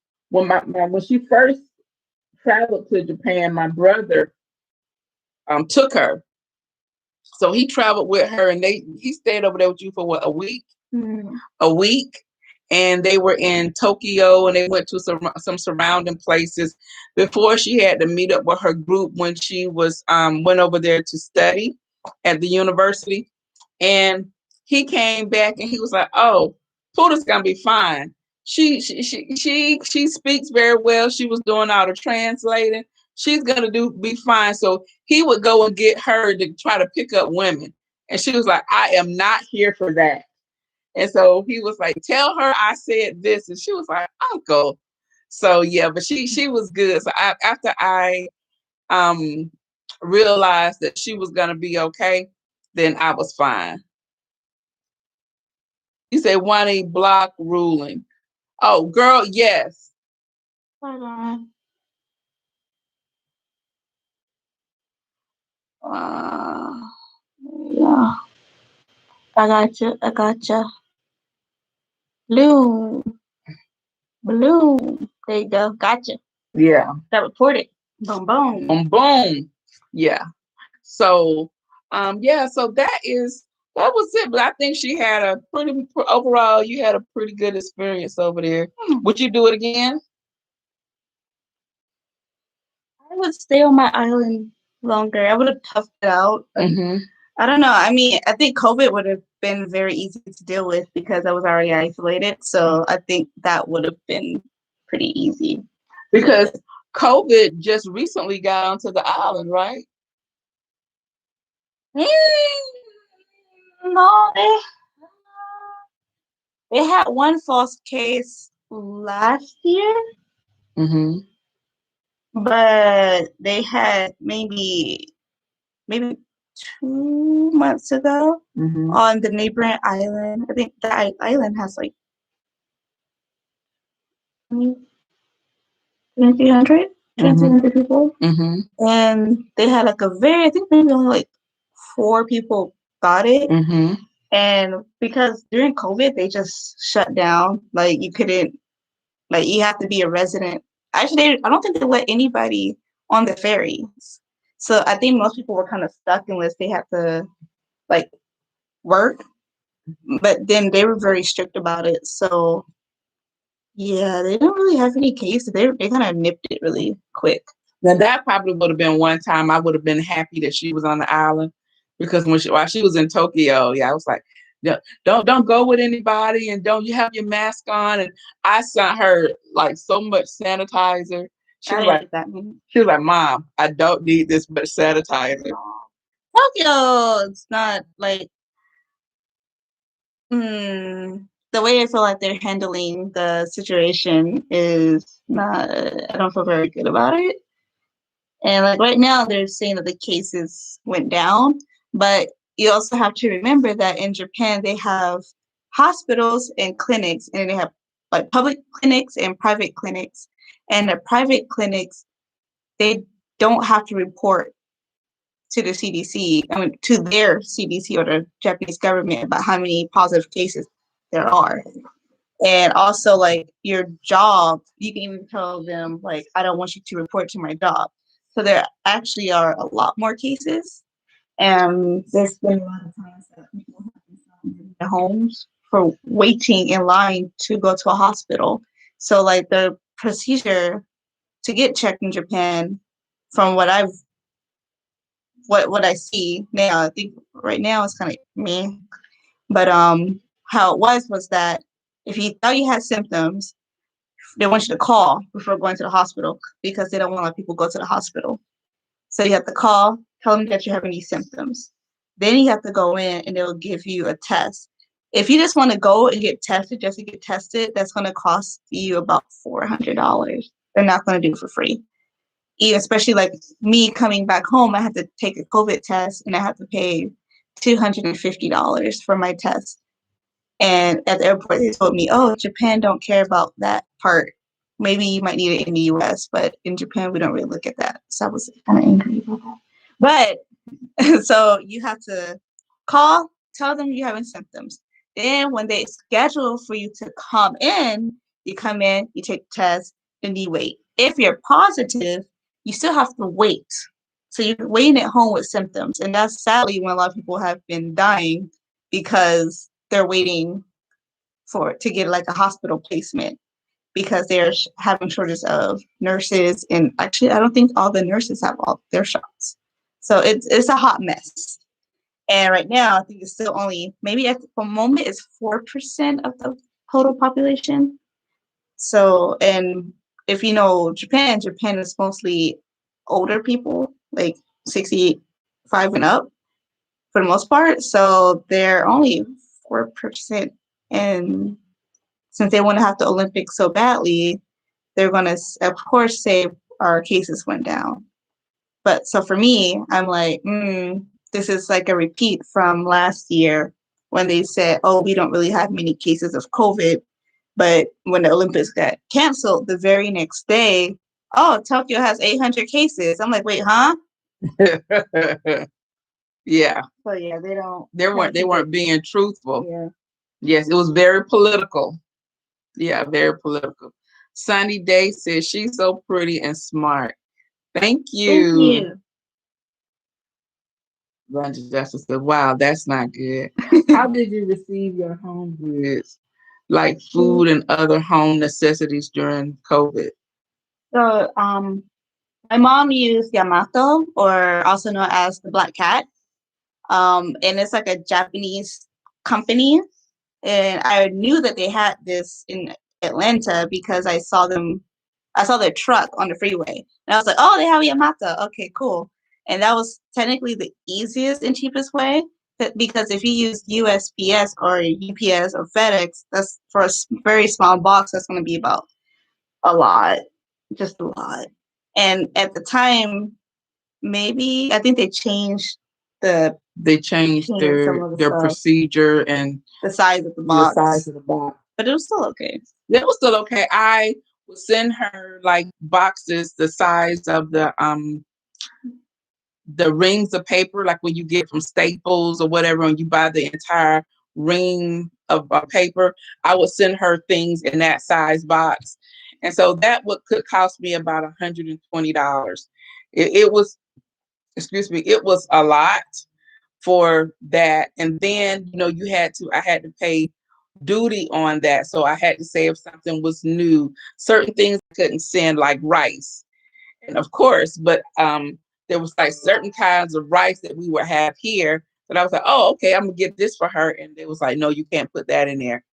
she first traveled to Japan, my brother took her. So he traveled with her, and he stayed over there with you for what, a week? Mm. A week. And they were in Tokyo, and they went to some surrounding places before she had to meet up with her group when she was went over there to study at the university. And he came back and he was like, "Oh, Puda's gonna be fine. She speaks very well. She was doing all the translating. She's gonna be fine." So he would go and get her to try to pick up women, and she was like, "I am not here for that." And so he was like, "Tell her I said this," and she was like, "Uncle." So yeah, but she was good. So after I realized that she was gonna be okay, then I was fine. You said 1A block ruling. Oh, girl, yes. Hold on. Yeah. I gotcha. I gotcha. Bloom. There you go. Gotcha. Yeah. Got reported. Boom, boom. Boom, boom. Yeah. So, yeah. So that was it. But I think she had a overall. You had a pretty good experience over there. Would you do it again? I would stay on my island longer. I would have toughed it out. Mm-hmm. I don't know. I mean, I think COVID would have been very easy to deal with because I was already isolated. So I think that would have been pretty easy. Because COVID just recently got onto the island, right? No, they had one false case last year, but they had maybe 2 months ago on the neighboring island. I think that island has like 2,300 people. And they had like I think maybe only like 4 people got it. And because during COVID, they just shut down. Like you couldn't, like you have to be a resident. Actually, I don't think they let anybody on the ferries. So I think most people were kind of stuck unless they had to like work. But then they were very strict about it. So yeah, they don't really have any cases. They kind of nipped it really quick. Now that probably would have been one time I would have been happy that she was on the island, because while she was in Tokyo, yeah, I was like, don't go with anybody, and don't you have your mask on. And I sent her like so much sanitizer. She was like, "Mom, I don't need this much sanitizer." Tokyo, it's not like the way I feel like they're handling the situation is not. I don't feel very good about it. And like right now, they're saying that the cases went down, but you also have to remember that in Japan they have hospitals and clinics, and they have like public clinics and private clinics. And the private clinics, they don't have to report to the CDC, I mean, to their CDC or the Japanese government about how many positive cases there are. And also, like your job, you can even tell them, like, I don't want you to report to my job. So there actually are a lot more cases. And there's been a lot of times that people have been found in their homes for waiting in line to go to a hospital. So, like, the procedure to get checked in Japan, from what I see now, I think right now it's kind of meh. But how it was that if you thought you had symptoms, they want you to call before going to the hospital because they don't want to let people go to the hospital. So you have to call, tell them that you're having these symptoms. Then you have to go in and they'll give you a test. If you just want to go and get tested just to get tested, that's going to cost you about $400. They're not going to do it for free. Especially like me coming back home, I had to take a COVID test and I had to pay $250 for my test. And at the airport, they told me, "Oh, Japan don't care about that part. Maybe you might need it in the US, but in Japan, we don't really look at that." So I was kind of angry about that. But so you have to tell them you're having symptoms. Then when they schedule for you to come in, You come in, you take the test, and you wait. If you're positive, you still have to wait. So you're waiting at home with symptoms. And that's sadly when a lot of people have been dying because they're waiting to get like a hospital placement because they're having shortage of nurses. And actually, I don't think all the nurses have all their shots. So it's a hot mess. And right now, I think it's still only, maybe at the moment, it's 4% of the total population. So, and if you know Japan is mostly older people, like 65 and up for the most part. So they're only 4%. And since they want to have the Olympics so badly, they're going to, of course, say our cases went down. But so for me, I'm like, this is like a repeat from last year when they said, oh, we don't really have many cases of COVID. But when the Olympics got canceled, the very next day, oh, Tokyo has 800 cases. I'm like, wait, huh? Yeah. So yeah, They weren't being truthful. Yeah. Yes, it was very political. Yeah, very political. Sunny Day says she's so pretty and smart. Thank you. Thank you. Roger Justice said, wow, that's not good. How did you receive your home goods, like food and other home necessities during COVID? So my mom used Yamato, or also known as the Black Cat. And it's like a Japanese company. And I knew that they had this in Atlanta because I saw their truck on the freeway. And I was like, oh, they have Yamato. Okay, cool. And that was technically the easiest and cheapest way, because if you use USPS or UPS or FedEx, that's for a very small box, that's going to be about a lot, just a lot. And at the time, maybe I think they changed their procedure and the size of the box. But it was still okay. It was still okay. I would send her like boxes the size of the rings of paper, like when you get from Staples or whatever, and you buy the entire ring of paper. I would send her things in that size box, and so that could cost me about $120. It was, excuse me, it was a lot for that. And then I had to pay duty on that, so I had to say if something was new, certain things I couldn't send, like rice, and of course, but there was like certain kinds of rice that we would have here that I was like, oh, okay, I'm gonna get this for her, and they was like, no, you can't put that in there.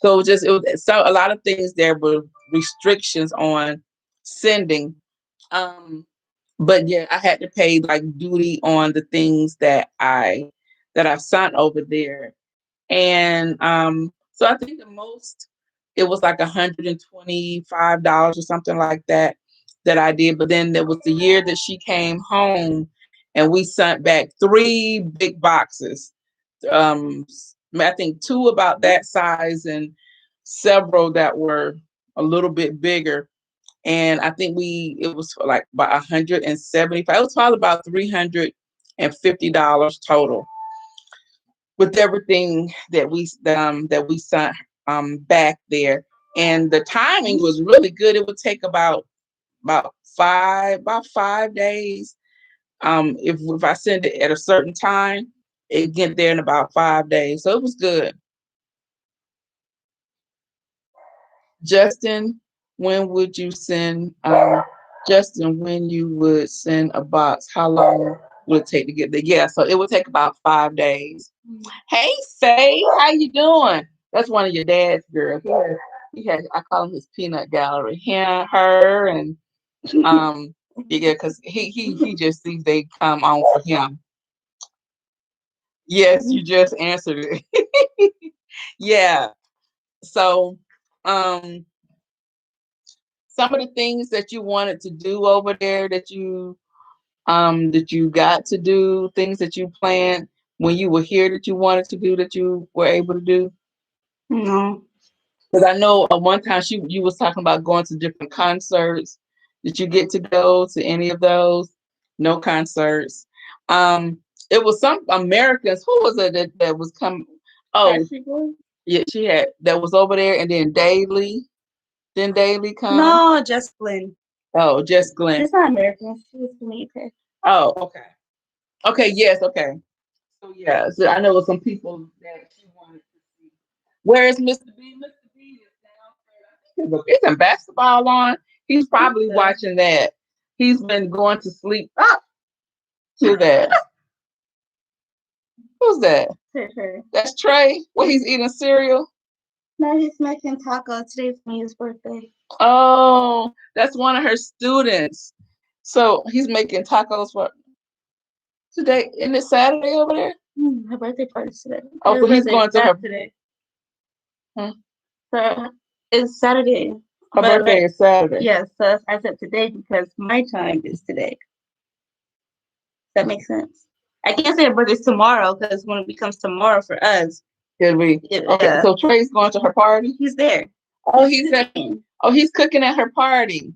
So so a lot of things, there were restrictions on sending, but yeah, I had to pay like duty on the things that I sent over there, and so I think the most, it was like $125 or something like that I did. But then there was the year that she came home and we sent back 3 big boxes. I think 2 about that size and several that were a little bit bigger. And I think it was like about 175. It was probably about $350 total with everything that we sent back there. And the timing was really good. It would take about 5 days. If I send it at a certain time, it get there in about 5 days. So it was good. Justin, when would you send when you would send a box, how long would it take to get there? Yeah, so it would take about 5 days. Hey, Faye, how you doing? That's one of your dad's girls. I call him his peanut gallery. Him, her, and yeah, because he just sees they come on for him. Yes, you just answered it. Yeah. So some of the things that you wanted to do over there that you got to do, things that you planned when you were here that you wanted to do that you were able to do? No. Because I know one time you was talking about going to different concerts. Did you get to go to any of those? No concerts. It was some Americans. Who was it that was coming? Oh, yeah, she had that was over there, and then Daily. Didn't Daly come? No, just Glenn. Oh, just Glenn. She's not American. She was from UK. Oh, okay. Okay, yes, okay. So yeah, so I know with some people that she wanted to see. Where is Mr. B? Mr. B is downstairs. Isn't basketball on? He's probably watching that. He's been going to sleep to that. Who's that? Her. That's Trey. What, he's eating cereal? No, he's making tacos. Today's Mia's birthday. Oh, that's one of her students. So he's making tacos for today. Isn't it Saturday over there? Her birthday party's today. Oh, Her so he's birthday going is to her. today. Hmm. So it's Saturday. Her birthday is Saturday. Yes, so I said today because my time is today. That makes sense. I can't say her birthday's tomorrow because when it becomes tomorrow for us, Could we? Okay, so Trey's going to her party. he's there. Oh, he's cooking at her party.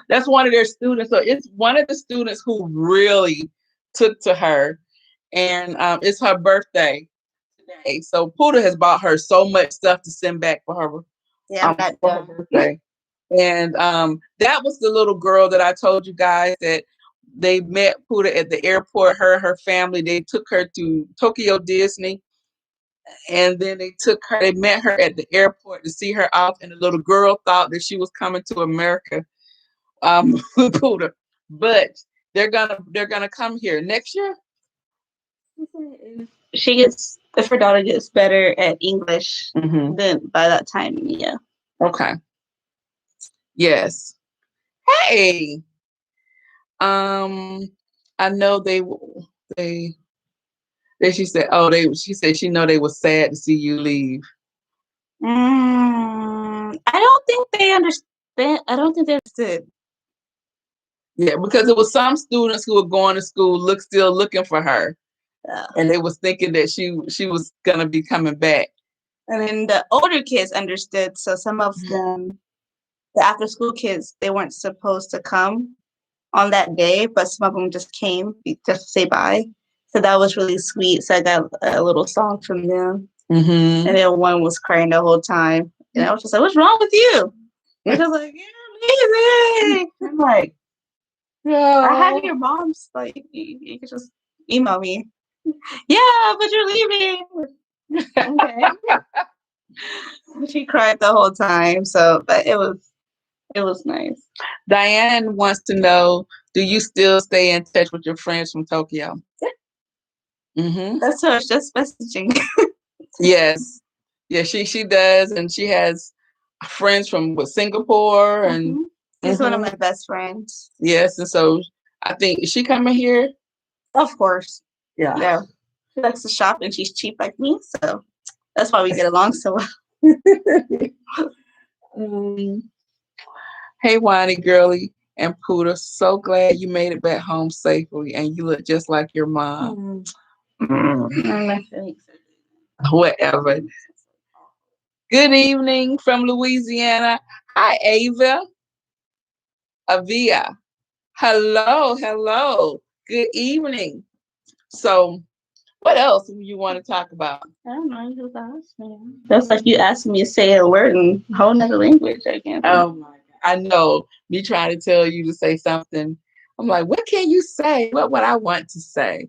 That's one of their students. So it's one of the students who really took to her, and it's her birthday today. So Puda has bought her so much stuff to send back for her. Yeah, For her birthday. And that was the little girl that I told you guys that they met Puda at the airport. Her family, they took her to Tokyo Disney. And then they met her at the airport to see her off, and the little girl thought that she was coming to America with Puda. But they're gonna come here next year. If her daughter gets better at English, then by that time, yeah. Okay. Yes. Hey. I know she said she know they were sad to see you leave. I don't think they understand. I don't think they understood. Yeah, because it was some students who were going to school still looking for her. And they was thinking that she was gonna be coming back. And then the older kids understood. So some of them, the after school kids, they weren't supposed to come on that day, but some of them just came just to say bye. So that was really sweet. So I got a little song from them. And then one was crying the whole time. And I was just like, what's wrong with you? And she was like, you're leaving. I'm like, yeah. I have your mom's, like, you can just email me. Yeah, but you're leaving. Okay. She cried the whole time. So, but it was nice. Diane wants to know, do you still stay in touch with your friends from Tokyo? Yeah. That's her, just messaging. Yes. Yeah, she does, and she has friends from Singapore, and she's one of my best friends. Yes, and so I think, is she coming here? Of course. Yeah. She likes to shop and she's cheap like me, so that's why we get along so well. Hey, Wani girly and Puda, so glad you made it back home safely, and you look just like your mom. Whatever. Good evening from Louisiana. Hi, Avia. Hello. Good evening. So, what else do you want to talk about? I don't know. You just asked me. That's like you asking me to say a word in a whole nother language. I can't. Oh my God. I know. Me trying to tell you to say something. I'm like, what can you say? What would I want to say?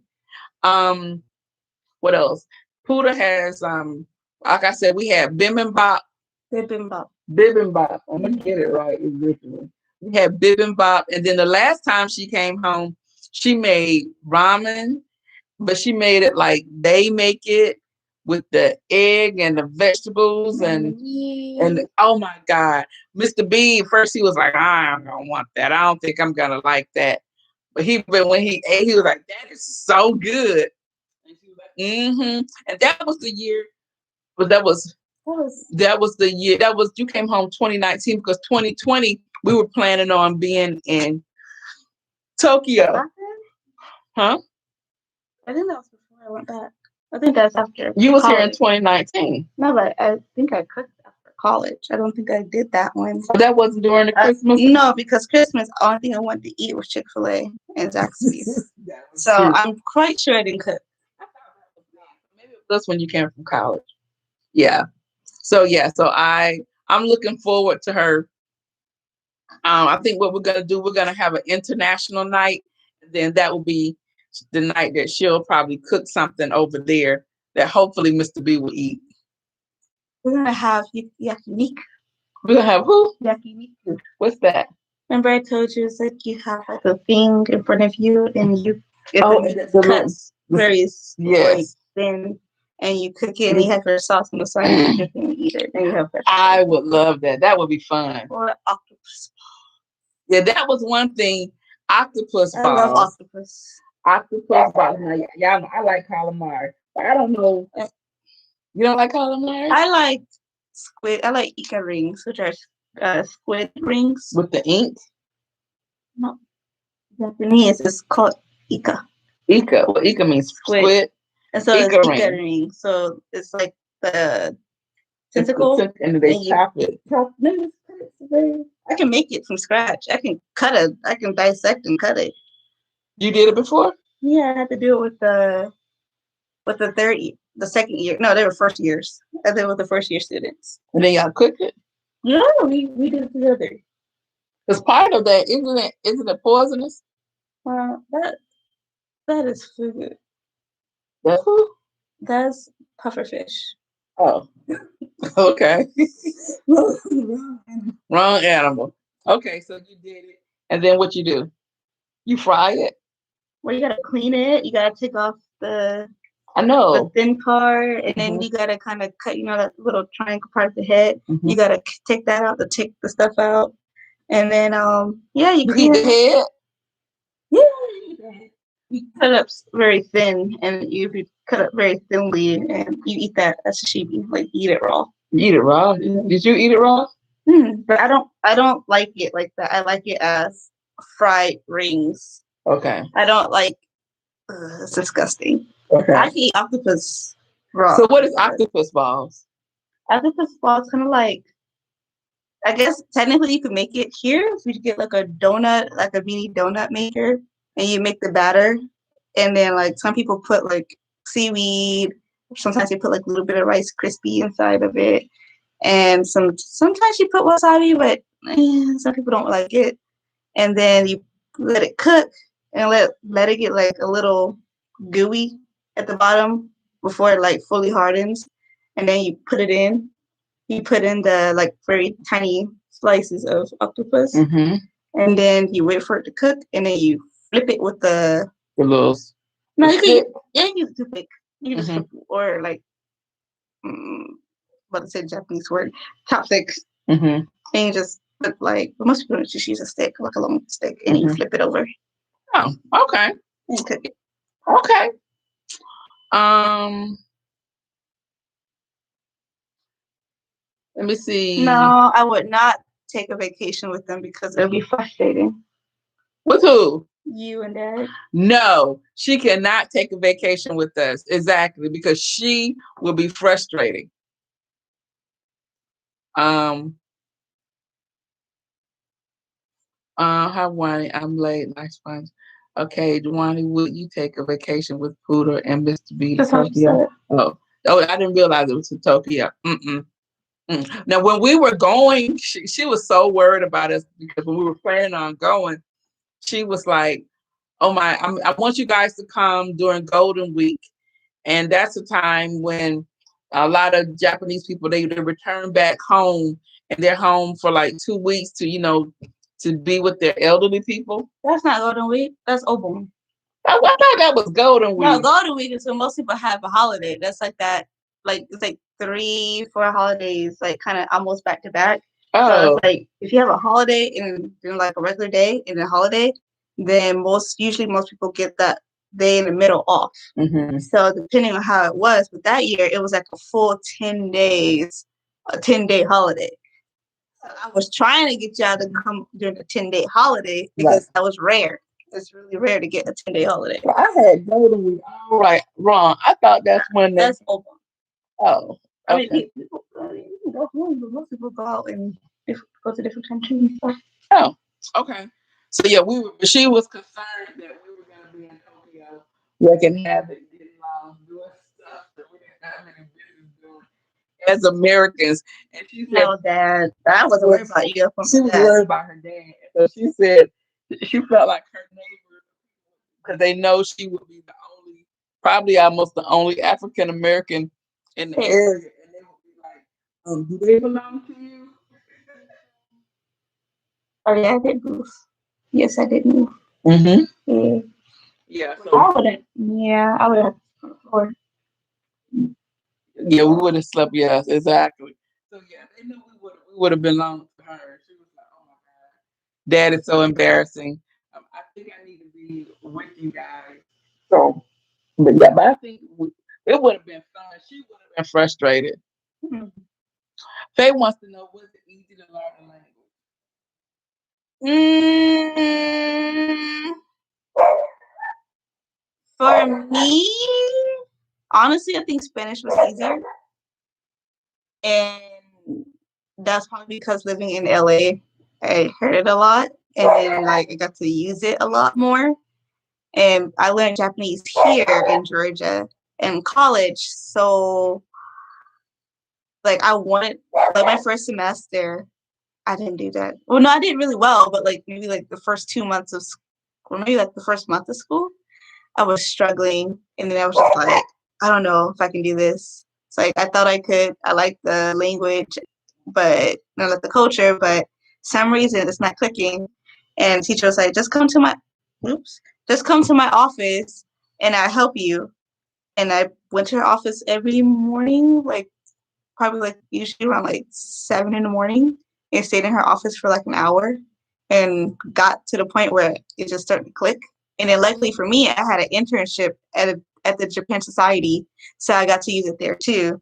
What else? Puda has like I said, we have bibimbap. Bibimbap. I'm gonna get it right originally. We had bibimbap, and then the last time she came home, she made ramen, but she made it like they make it with the egg and the vegetables and oh my God, Mr. B first he was like, I don't want that. I don't think I'm gonna like that. But when he ate, he was like, that is so good. And she was like, and that was the year. But that was the year. You came home 2019 because 2020 we were planning on being in Tokyo. Huh? I think that was before I went back. I think that's after. You was here in 2019. No, but I think I cooked after college. I don't think I did that one. So that wasn't during the Christmas? No, because Christmas, the only thing I wanted to eat was Chick-fil-A and Zaxby's. So I'm quite sure I didn't cook. Maybe that's when you came from college. Yeah. So I'm looking forward to her I think what we're gonna do, we're gonna have an international night. And then that will be the night that she'll probably cook something over there that hopefully Mr. B will eat. We're gonna have yakiniku. We're gonna have who? Yakiniku. What's that? Remember I told you it's like you have like a thing in front of you and you Oh, the meat the little- cuts very like Yes. thin and you cook it and you have your sauce on the side and you just eat it. And you have I would love that. That would be fun. or octopus. Yeah, that was one thing. Octopus I love balls. octopus. Octopus balls. Now, y'all know I like calamari. But I don't know. You don't like calamari? I like squid. I like ika rings, which are squid rings. With the ink? No, Japanese is called ika. Ika. Well, Ika means squid. And so Ika it's ika ring. ring. So it's like the It's the tentacle. and they and you- chop it. I can make it from scratch. I can cut it. I can dissect and cut it. You did it before? Yeah, I had to do it with the second year. No, they were first years. I did it with the first year students. And then y'all cook it? No, we did it together. Because part of that, isn't it poisonous? That is food. That's who? That's pufferfish. Oh. Okay. Wrong animal. Okay, so you did it. And then what you do? You fry it? Well, you gotta clean it. You gotta take off the I know. thin part, and then Mhm. you gotta kind of cut, that little triangle part of the head. Mhm. You gotta take that out to take the stuff out, and then you You clean eat the it. head? Yeah, you cut it up very thin, and you cut it very thinly, and you eat that as sashimi, like eat it raw. You eat it raw? Mhm. Did you eat it raw? But I don't like it like that. I like it as fried rings. Okay. I don't like. It's disgusting. Okay. I can eat octopus raw. So what is octopus balls? Octopus balls kind of like, I guess technically you could make it here if you get like a donut, like a mini donut maker, and you make the batter, and then like some people put like seaweed. Sometimes they put like a little bit of Rice Krispie inside of it, and sometimes you put wasabi, but some people don't like it. And then you let it cook and let it get like a little gooey at the bottom before it like fully hardens, and then you put it in. You put in the like very tiny slices of octopus, Mm-hmm. and then you wait for it to cook, and then you flip it with the. The little. No, the you stick? can use a toothpick. You can just flip, or like, what is it, Japanese word, chopsticks, Mm-hmm. and you just put like, most people just use a stick, like a long stick, and you flip it over Oh, okay. and cook it. Okay. Let me see. No, I would not take a vacation with them because it would be frustrating. With who? You and Dad. No, she cannot take a vacation with us. Exactly, because she will be frustrating. Hi, Wani. I'm late. Nice fun. Okay, Wani, would you take a vacation with Poodle and Mr. B to That's what I Tokyo? said. Oh, I didn't realize it was to Tokyo. Now, when we were going, she was so worried about us because when we were planning on going, she was like, "Oh my, I want you guys to come during Golden Week," and that's the time when a lot of Japanese people they return back home and they're home for like 2 weeks to be with their elderly people. That's not Golden Week. That's Obon. I thought that was Golden Week. No, Golden Week is when most people have a holiday. That's like that. Like it's like 3-4 holidays, like kind of almost back to back. So Oh, it's like if you have a holiday and then like a regular day and a holiday, then usually most people get that day in the middle off. mhm. So depending on how it was, but that year it was like a full 10 days, a 10-day holiday. So I was trying to get y'all to come during the 10-day holiday because that was rare. It's really rare to get a 10-day holiday. Well, I had Golden Week. All right, wrong. I thought that's when That's open. Oh, I mean, okay. people go home, but most people go out and go to different countries and stuff. Oh, okay. So yeah, she was concerned that we were gonna be in Tokyo, wreaking havoc, getting lost, doing stuff that we didn't have any business doing. as Americans. And she said No, Dad. I wasn't worried about you. she was worried about her dad. So she said she felt like her neighbors, because they know she would be the only, probably almost the only African American in the Hey. area. And they would be like, do they belong to you? Oh yeah, I did move. Yes, I did move. Mm-hmm. Yeah. Yeah. I So would have. Yeah, I would have. Or yeah, we would have slept. Yes, exactly. So yeah, they knew we would have belonged to her. She was like, "Oh my God, Dad is so embarrassing. I think I need to be with you guys." So, but I think it would have been fun. She would have been frustrated. mm, Faye wants to know, was it easy to learn the Mm, for me, honestly, I think Spanish was easier. And that's probably because living in LA, I heard it a lot. And then, like, I got to use it a lot more. And I learned Japanese here in Georgia in college. So, like, I wanted, like, my first semester, I didn't do that. Well, no, I did really well, but like maybe like the first 2 months of school, or maybe like the first month of school, I was struggling. And then I was just like, I don't know if I can do this. It's like I thought I could. I like the language, but not like the culture, but some reason it's not clicking. And the teacher was like, just come to my office and I'll help you. And I went to her office every morning, like probably like usually around like 7 in the morning, and stayed in her office for like an hour and got to the point where it just started to click. And then luckily for me, I had an internship at the Japan Society, so I got to use it there too,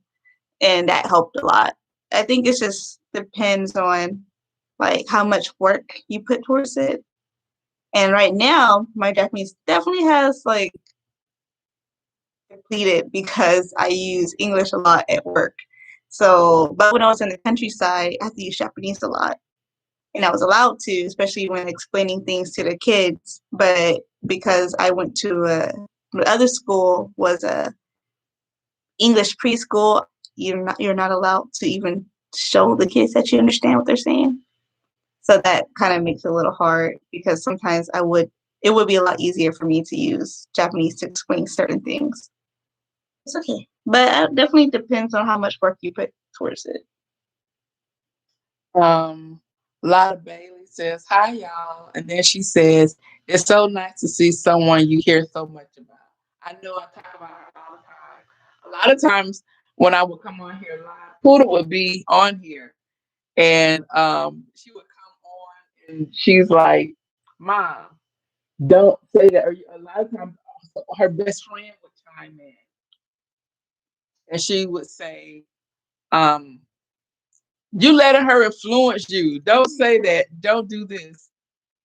and that helped a lot. I think it just depends on like how much work you put towards it. And right now, my Japanese definitely has like depleted because I use English a lot at work. So, but when I was in the countryside, I had to use Japanese a lot. And I was allowed to, especially when explaining things to the kids. But because I went to the other school was a English preschool, you're not allowed to even show the kids that you understand what they're saying. So that kind of makes it a little hard because sometimes it would be a lot easier for me to use Japanese to explain certain things. It's okay. But it definitely depends on how much work you put towards it. language? Lotta Bailey says, "Hi y'all," and then she says, "It's so nice to see someone you hear so much about." I know I talk about her all the time. A lot of times when I would come on here live, Puda would be on here, and she would come on, and she's like, "Mom, don't say that." Or a lot of times, also, her best friend would chime in, and she would say, um, "You letting her influence you. Don't say that. Don't do this."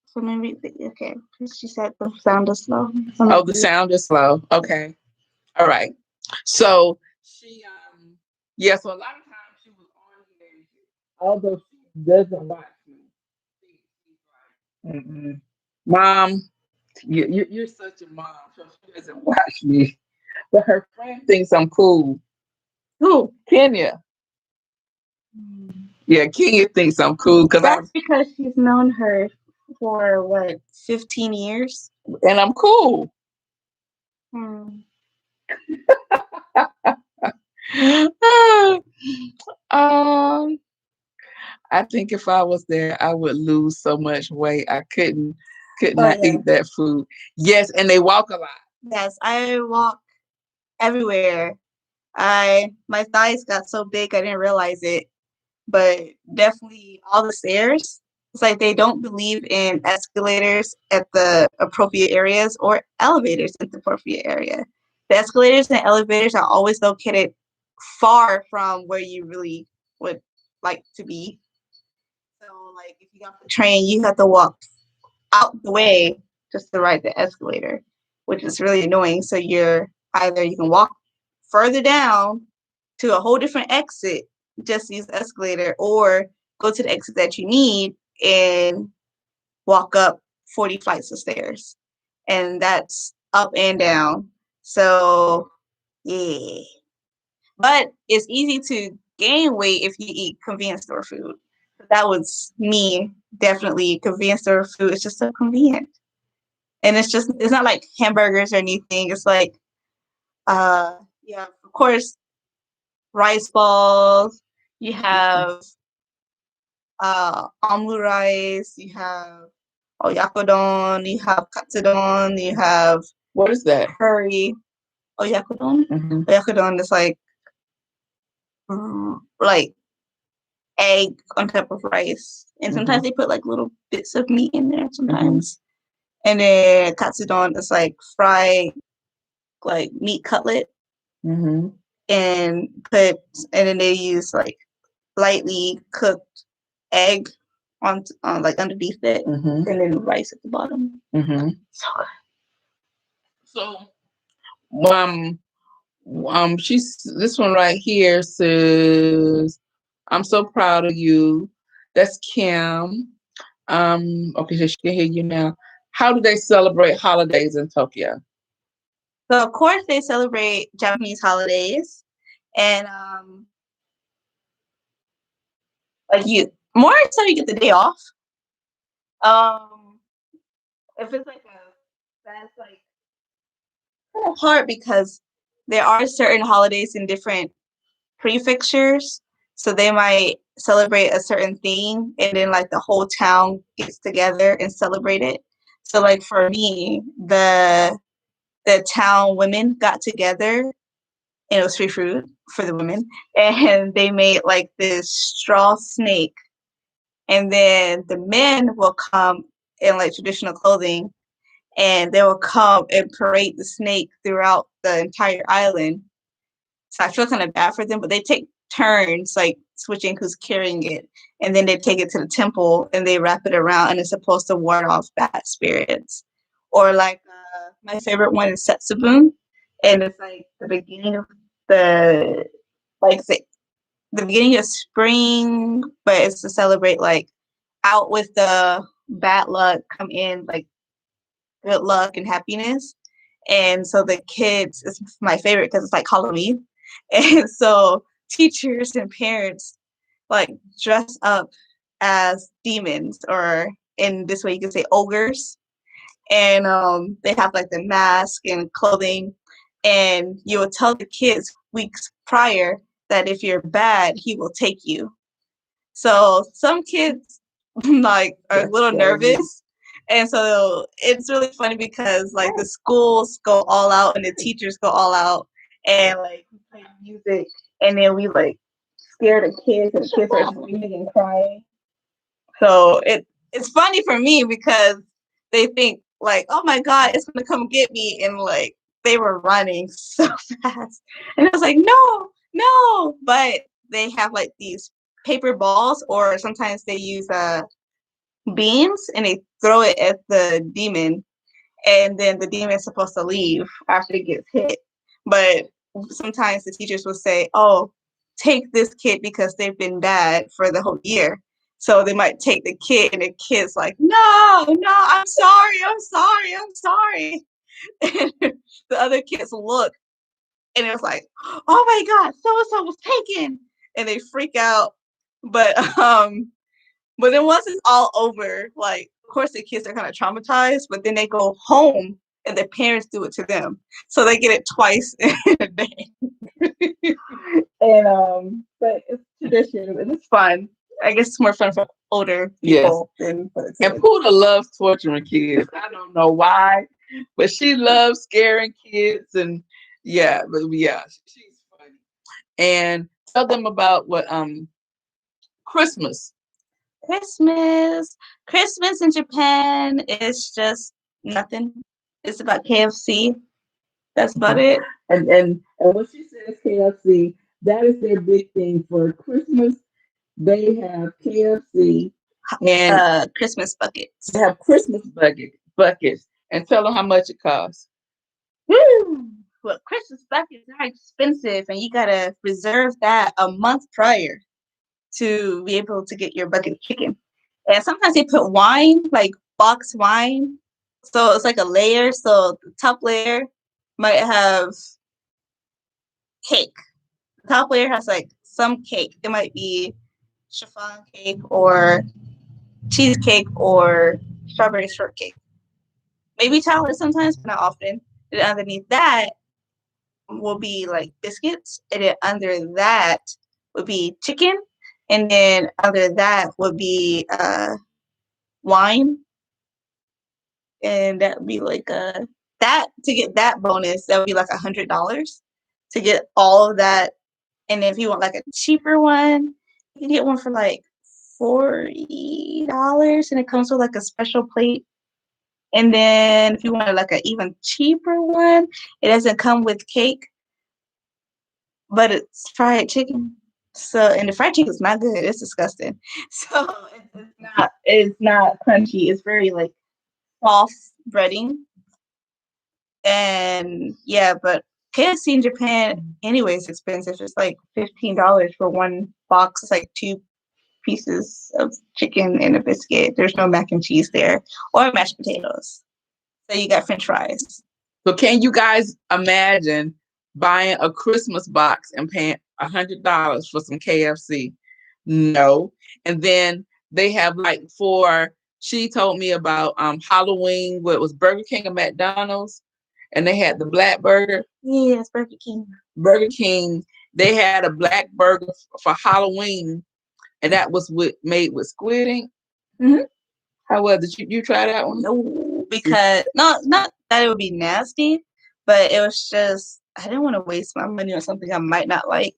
So maybe, okay. She said the sound is slow. Oh, the sound is slow. Okay. All right. So she yeah, so a lot of times she was on here, although she doesn't watch me. She's like, Mom, you're such a mom, so she doesn't watch me. But her friend thinks I'm cool. Who? Kenya. Yeah, Kenya thinks I'm cool That's because she's known her for what, 15 years? and I'm cool. Hmm. um, I think if I was there, I would lose so much weight. I could Oh not yeah. eat that food. Yes, and they walk a lot. Yes, I walk everywhere. My thighs got so big I didn't realize it, but definitely all the stairs. It's like they don't believe in escalators at the appropriate areas or elevators at the appropriate area. The escalators and elevators are always located far from where you really would like to be. So, like, if you got the train, you have to walk out the way just to ride the escalator, which is really annoying. So you can walk further down to a whole different exit, just use the escalator, or go to the exit that you need and walk up 40 flights of stairs. And that's up and down. So yeah. But it's easy to gain weight if you eat convenience store food. That was me, definitely. Convenience store food is just so convenient. And it's not like hamburgers or anything. It's like, yeah, of course, rice balls. You have omu rice. You have oyakodon. You have katsudon. You have What is that? curry. Oyakodon. Mm-hmm. Oyakodon is like egg on top of rice, and sometimes they put like little bits of meat in there. Sometimes, and then katsudon is like fried like meat cutlet, Mm-hmm. and then they use like lightly cooked egg on like underneath it, Mm-hmm. and then rice at the bottom. Mm-hmm. So So, this one right here says, "I'm so proud of you." That's Kim. Okay, so she can hear you now. How do they celebrate holidays in Tokyo? So of course they celebrate Japanese holidays, and like you more so you get the day off. If it's like that's like kind of hard because there are certain holidays in different prefectures, so they might celebrate a certain thing, and then like the whole town gets together and celebrate it. So like for me, the town women got together, and it was free food for the women, and they made like this straw snake, and then the men will come in like traditional clothing, and they will come and parade the snake throughout the entire island. So I feel kind of bad for them, but they take turns like switching who's carrying it, and then they take it to the temple and they wrap it around, and it's supposed to ward off bad spirits. Or like my favorite one is Setsubun, and it's like the beginning of the like the beginning of spring, but it's to celebrate like out with the bad luck, come in like good luck and happiness. And so the kids, it's my favorite because it's like Halloween. And so teachers and parents like dress up as demons, or in this way you could say ogres. And they have like the mask and clothing. And you will tell the kids weeks prior that if you're bad, he will take you. So some kids like are a little nervous. And so it's really funny because like the schools go all out and the teachers go all out, and like we play music, and then we like scare the kids, and the kids are screaming and crying. So it's funny for me because they think like, oh my God, it's gonna come get me, and like they were running so fast. And I was like, no, no. But they have like these paper balls, or sometimes they use beams, and they throw it at the demon, and then the demon is supposed to leave after it gets hit. But sometimes the teachers will say, oh, take this kid because they've been bad for the whole year. So they might take the kid, and the kid's like, no, no, I'm sorry, I'm sorry, I'm sorry. And the other kids look, and it was like, oh my God, so-and-so was taken. And they freak out. But then once it's all over, like, of course the kids are kind of traumatized, but then they go home and their parents do it to them. So they get it twice in a day. And but it's tradition and it's fun. I guess it's more fun for older people than for the kids. And Puda loves torturing kids. I don't know why, but she loves scaring kids, and yeah, she's funny. And tell them about what Christmas. Christmas in Japan is just nothing. It's about KFC. That's about it. And what she says, KFC, that is their big thing for Christmas. They have KFC and Christmas buckets. they have Christmas buckets. And tell them how much it costs. Woo! Well, Christmas buckets are expensive, and you gotta reserve that a month prior to be able to get your bucket of chicken. And sometimes they put wine, like box wine. So it's like a layer. So the top layer might have cake. The top layer has like some cake. It might be chiffon cake or cheesecake or strawberry shortcake. Maybe chocolate sometimes, but not often. And underneath that will be like biscuits, and then under that would be chicken, and then under that would be wine, and that would be like that to get that bonus, that would be like $100 to get all of that. And if you want like a cheaper one, you can get one for like $40, and it comes with like a special plate. And then if you want like an even cheaper one, it doesn't come with cake, but it's fried chicken. So, and the fried chicken is not good. It's disgusting. So it's not crunchy. It's very like soft breading. And yeah, but KFC in Japan anyway is expensive. It's like $15 for one box. It's like 2 pieces of chicken and a biscuit. There's no mac and cheese there or mashed potatoes. So you got French fries. So can you guys imagine buying a Christmas box and paying $100 for some KFC? No. And then they have like she told me about Halloween, what was Burger King and McDonald's, and they had the black burger. Yes, Burger King. Burger King, they had a black burger for Halloween, and that was made with squid ink. Mm-hmm. How was it? You try that one? No, because not that it would be nasty, but it was just I didn't want to waste my money on something I might not like.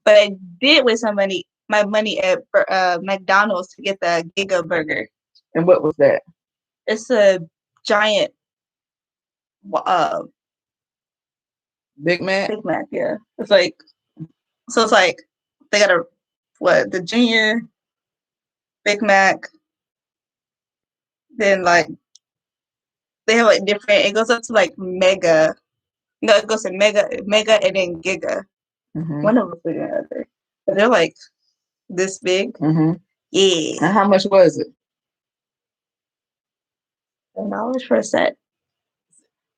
But I did waste my money at McDonald's to get the Giga Burger. And what was that? It's a giant Big Mac? Big Mac, yeah. It's like they got the junior Big Mac, then like they have like different, it goes up to like mega. No, it goes to mega and then giga. Mm-hmm. One of them bigger than the other. But they're like this big. Mm-hmm. Yeah. And how much was it? $7 for a set.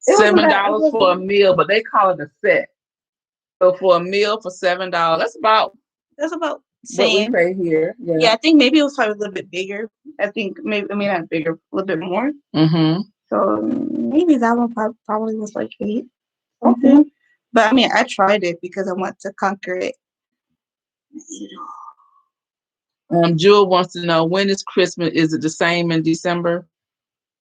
$7 for a meal, but they call it a set. So for a meal for $7, that's about same. what we pay here. Yeah, I think maybe it was probably a little bit bigger. I think maybe not bigger, a little bit more. Mm-hmm. So maybe that one probably was like 8. Okay. But I mean, I tried it because I want to conquer it. Jewel wants to know, when is Christmas? Is it the same in December?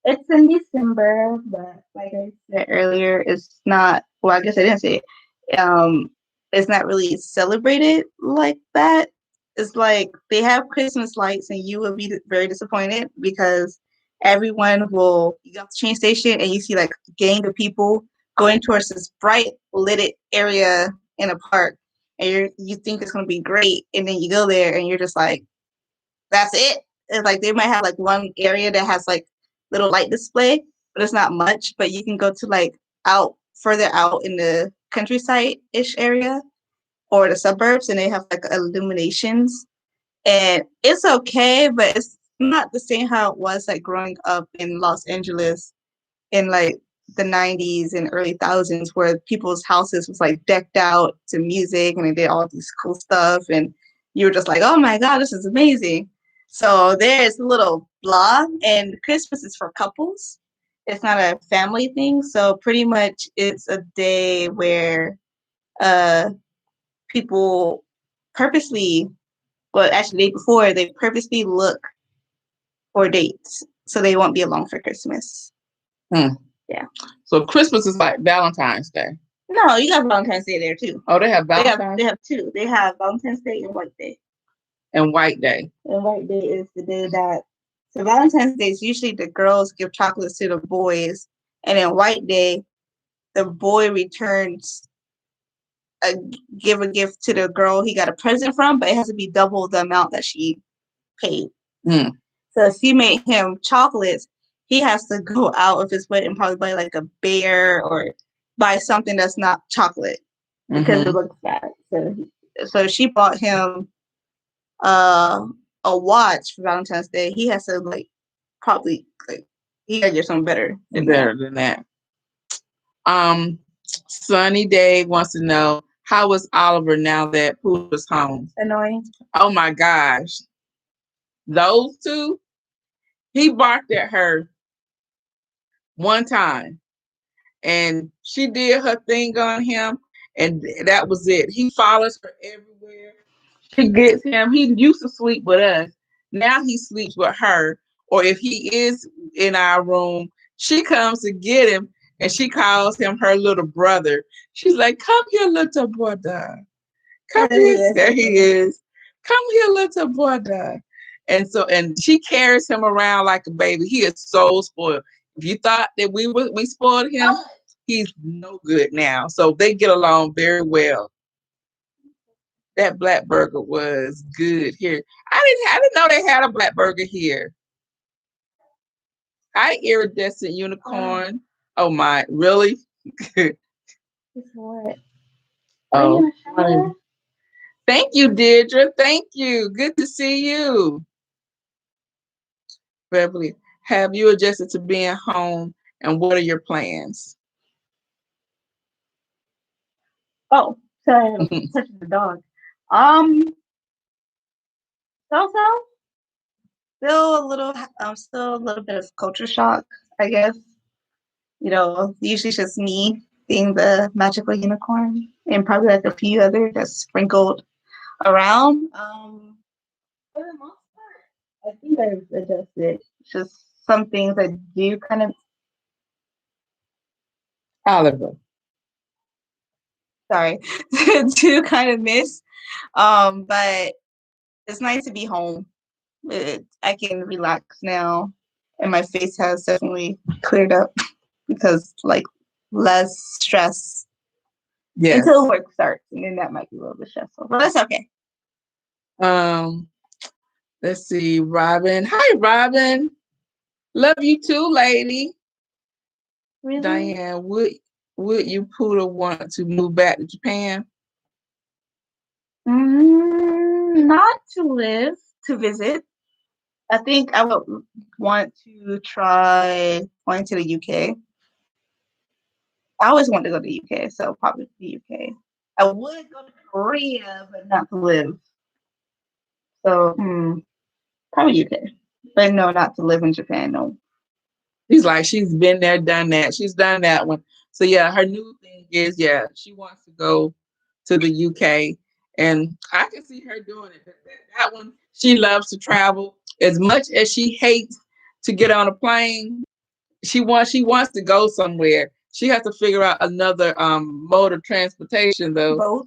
It's in December, but like I said earlier, it's not. Well, I guess I didn't say it. It's not really celebrated like that. It's like they have Christmas lights, and you will be very disappointed because everyone will. You go to the train station, and you see like a gang of people going towards this bright lit area in a park, and you think it's gonna be great, and then you go there, and you're just like, that's it. It's like they might have like one area that has like little light display, but it's not much. But you can go to like further out in the countryside-ish area or the suburbs, and they have like illuminations, and it's okay, but it's not the same how it was like growing up in Los Angeles in like the 90s and early thousands, where people's houses was like decked out to music and they did all this cool stuff, and you were just like, oh my god, this is amazing. So there's a little blah, and Christmas is for couples. It's not a family thing. So pretty much it's a day where people purposely, well, actually the day before, they purposely look for dates so they won't be alone for Christmas. Yeah. So Christmas is like Valentine's Day. No, you got Valentine's Day there too. Oh, they have Valentine's? They have 2. They have Valentine's Day and White Day. And White Day. And White Day is the day that, so Valentine's Day is usually the girls give chocolates to the boys, and then White Day, the boy returns a gift to the girl he got a present from, but it has to be double the amount that she paid. So if she made him chocolates, he has to go out of his way and probably buy like a bear or buy something that's not chocolate because it looks bad. So she bought him a watch for Valentine's Day. He has to probably he gotta get something better than that. Sunny Day wants to know, How is Oliver now that Pooh's home? Annoying. Oh my gosh. Those two, he barked at her one time and she did her thing on him, and that was it. He follows her everywhere. She gets him. He used to sleep with us. Now he sleeps with her. Or if he is in our room, she comes to get him and she calls him her little brother. She's like, "Come here, little brother. Come here." There he is. "Come here, little brother." And she carries him around like a baby. He is so spoiled. If you thought that we spoiled him, he's no good now. So they get along very well. That black burger was good here. I didn't know they had a black burger here. Hi, iridescent unicorn. Oh my, really? What? Oh, funny. Thank you, Deirdre. Thank you. Good to see you. Beverly, have you adjusted to being home, and what are your plans? Oh, sorry, I'm touching the dog. So. Still a little bit of culture shock, I guess. You know, usually it's just me being the magical unicorn and probably like a few other that's sprinkled around. For the most part, I think I've adjusted. It's just some things I do kind of, Oliver. sorry, do kind of miss. But it's nice to be home. I can relax now, and my face has definitely cleared up because like less stress Yes. until work starts, and then that might be a little bit stressful, but that's okay. Let's see, Robin. Hi, Robin. Love you too, lady. Really? Diane, would you Poodle want to move back to Japan? Not to live, to visit. I think I would want to try going to the UK. I always wanted to go to the UK, so probably the UK. I would go to Korea, but not to live. So probably UK. But no, not to live in Japan, no. He's like, she's been there, done that. She's done that one. So yeah, her new thing is, yeah, she wants to go to the UK. And I can see her doing it. That one, she loves to travel. As much as she hates to get on a plane, she wants to go somewhere. She has to figure out another mode of transportation though.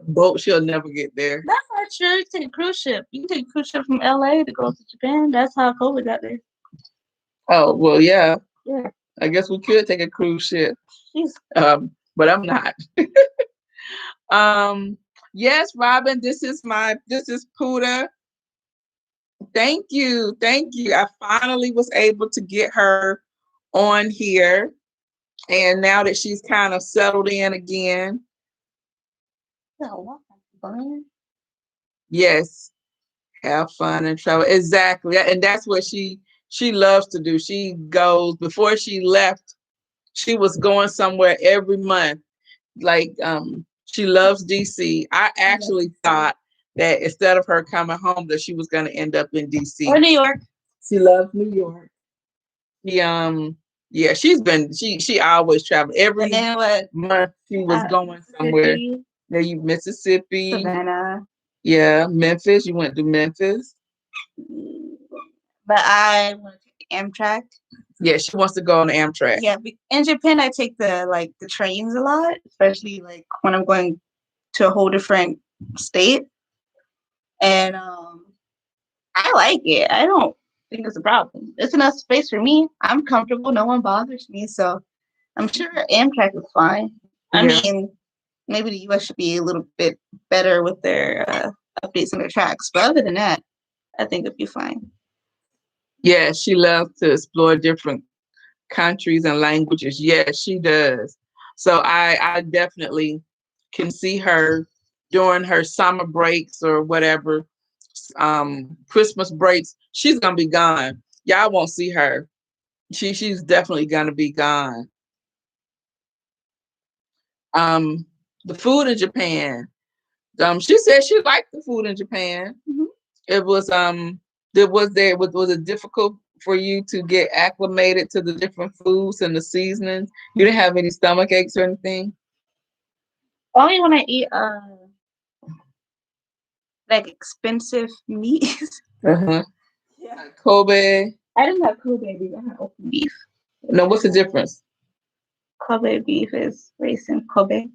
Boat, she'll never get there. That's not true. You take a cruise ship. You can take a cruise ship from LA to go to Japan. That's how COVID got there. Oh, well, yeah. Yeah. I guess we could take a cruise ship. Jeez. But I'm not. Yes, Robin, this is Puda. Thank you. I finally was able to get her on here. And now that she's kind of settled in again. Yes. Have fun and travel. Exactly. And that's what she loves to do. She goes, before she left, she was going somewhere every month. Like she loves DC. I actually thought that instead of her coming home that she was going to end up in DC or New York. She loves New York. Yeah, she always traveled every month. She was going somewhere. Yeah, Mississippi, Savannah. Yeah, Memphis. You went to Memphis. But I want to take Amtrak. Yeah, she wants to go on the Amtrak. Yeah, in Japan, I take the trains a lot, especially like when I'm going to a whole different state. And I like it. I don't think it's a problem. It's enough space for me. I'm comfortable. No one bothers me. So I'm sure Amtrak is fine. I mean, maybe the US should be a little bit better with their updates on their tracks. But other than that, I think it'd be fine. Yeah, she loves to explore different countries and languages. Yes, she does. So I definitely can see her during her summer breaks or whatever, Christmas breaks. She's gonna be gone. Y'all won't see her. She's definitely gonna be gone. the food in Japan. She said she liked the food in Japan. Mhm. It was was it difficult for you to get acclimated to the different foods and the seasonings? You didn't have any stomach aches or anything? Only when I eat like expensive meat. Uh-huh. Yeah. Kobe. I didn't have Kobe beef. I had Oki beef. No, what's the difference? Kobe beef is raised in Kobe.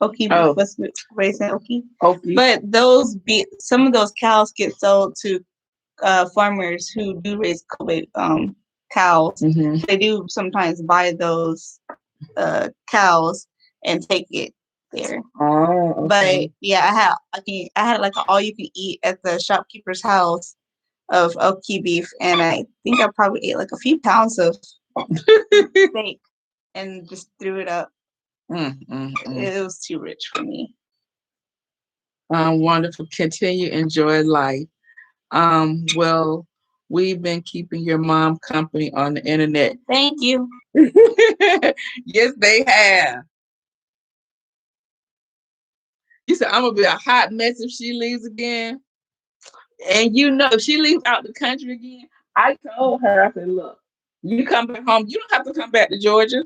Oki beef Oh, was raised in Oki. Oki. But some of those cows get sold to farmers who do raise Kobe cows. Mm-hmm. They do sometimes buy those cows and take it there. Oh, okay. But yeah, I had like an all you can eat at the shopkeeper's house of Oki beef, and I think I probably ate like a few pounds of steak and just threw it up. It was too rich for me. Wonderful. Continue enjoy life. Well, we've been keeping your mom company on the internet. Thank you. Yes, they have. You said I'm gonna be a hot mess if she leaves again. And you know, if she leaves out the country again, I told her, I said, look, you come back home, you don't have to come back to Georgia.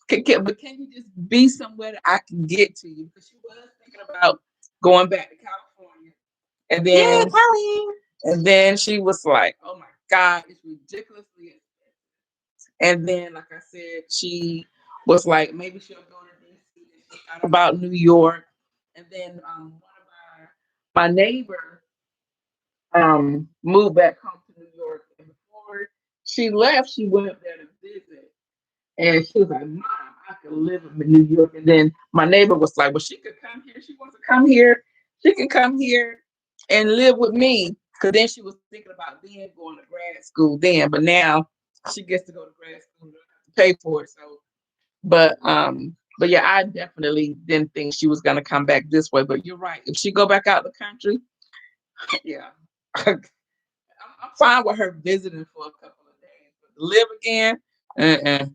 But can you just be somewhere that I can get to you? Because she was thinking about going back to California. And Yeah, then she was like, oh my God, it's ridiculously expensive. And then, like I said, she was like, maybe she'll go to DC. She thought about New York. And then one of my neighbor moved back home to New York. And before she left, she went up there to visit. And she was like, Mom, I could live in New York. And then my neighbor was like, well, she could come here. She wants to come here. She can come here and live with me. Because then she was thinking about then going to grad school then. But now she gets to go to grad school and don't have to pay for it. So, but yeah, I definitely didn't think she was going to come back this way. But you're right. If she go back out the country, yeah. I'm fine with her visiting for a couple of days. But to live again, uh-uh.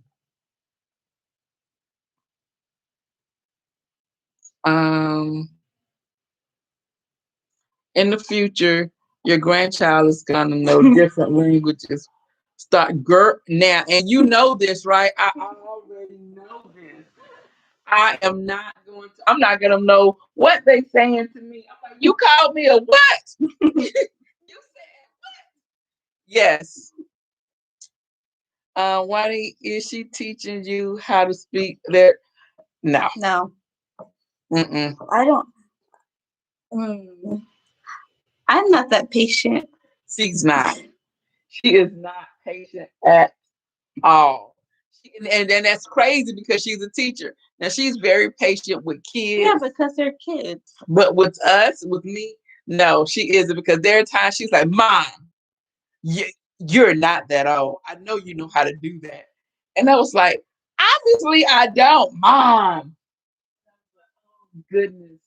In the future, your grandchild is gonna know different languages. Start now, and you know this, right? I already know this. I'm not gonna know what they saying to me. I'm like, you called me a what? You said what? Yes. Why is she teaching you how to speak there? No. No, Mm-mm. I don't. I'm not that patient. She's not. She is not patient at all. And then that's crazy because she's a teacher. Now she's very patient with kids. Yeah, because they're kids. But with us, with me, no, she isn't because there are times she's like, Mom, you're not that old. I know you know how to do that. And I was like, obviously I don't, Mom. Goodness.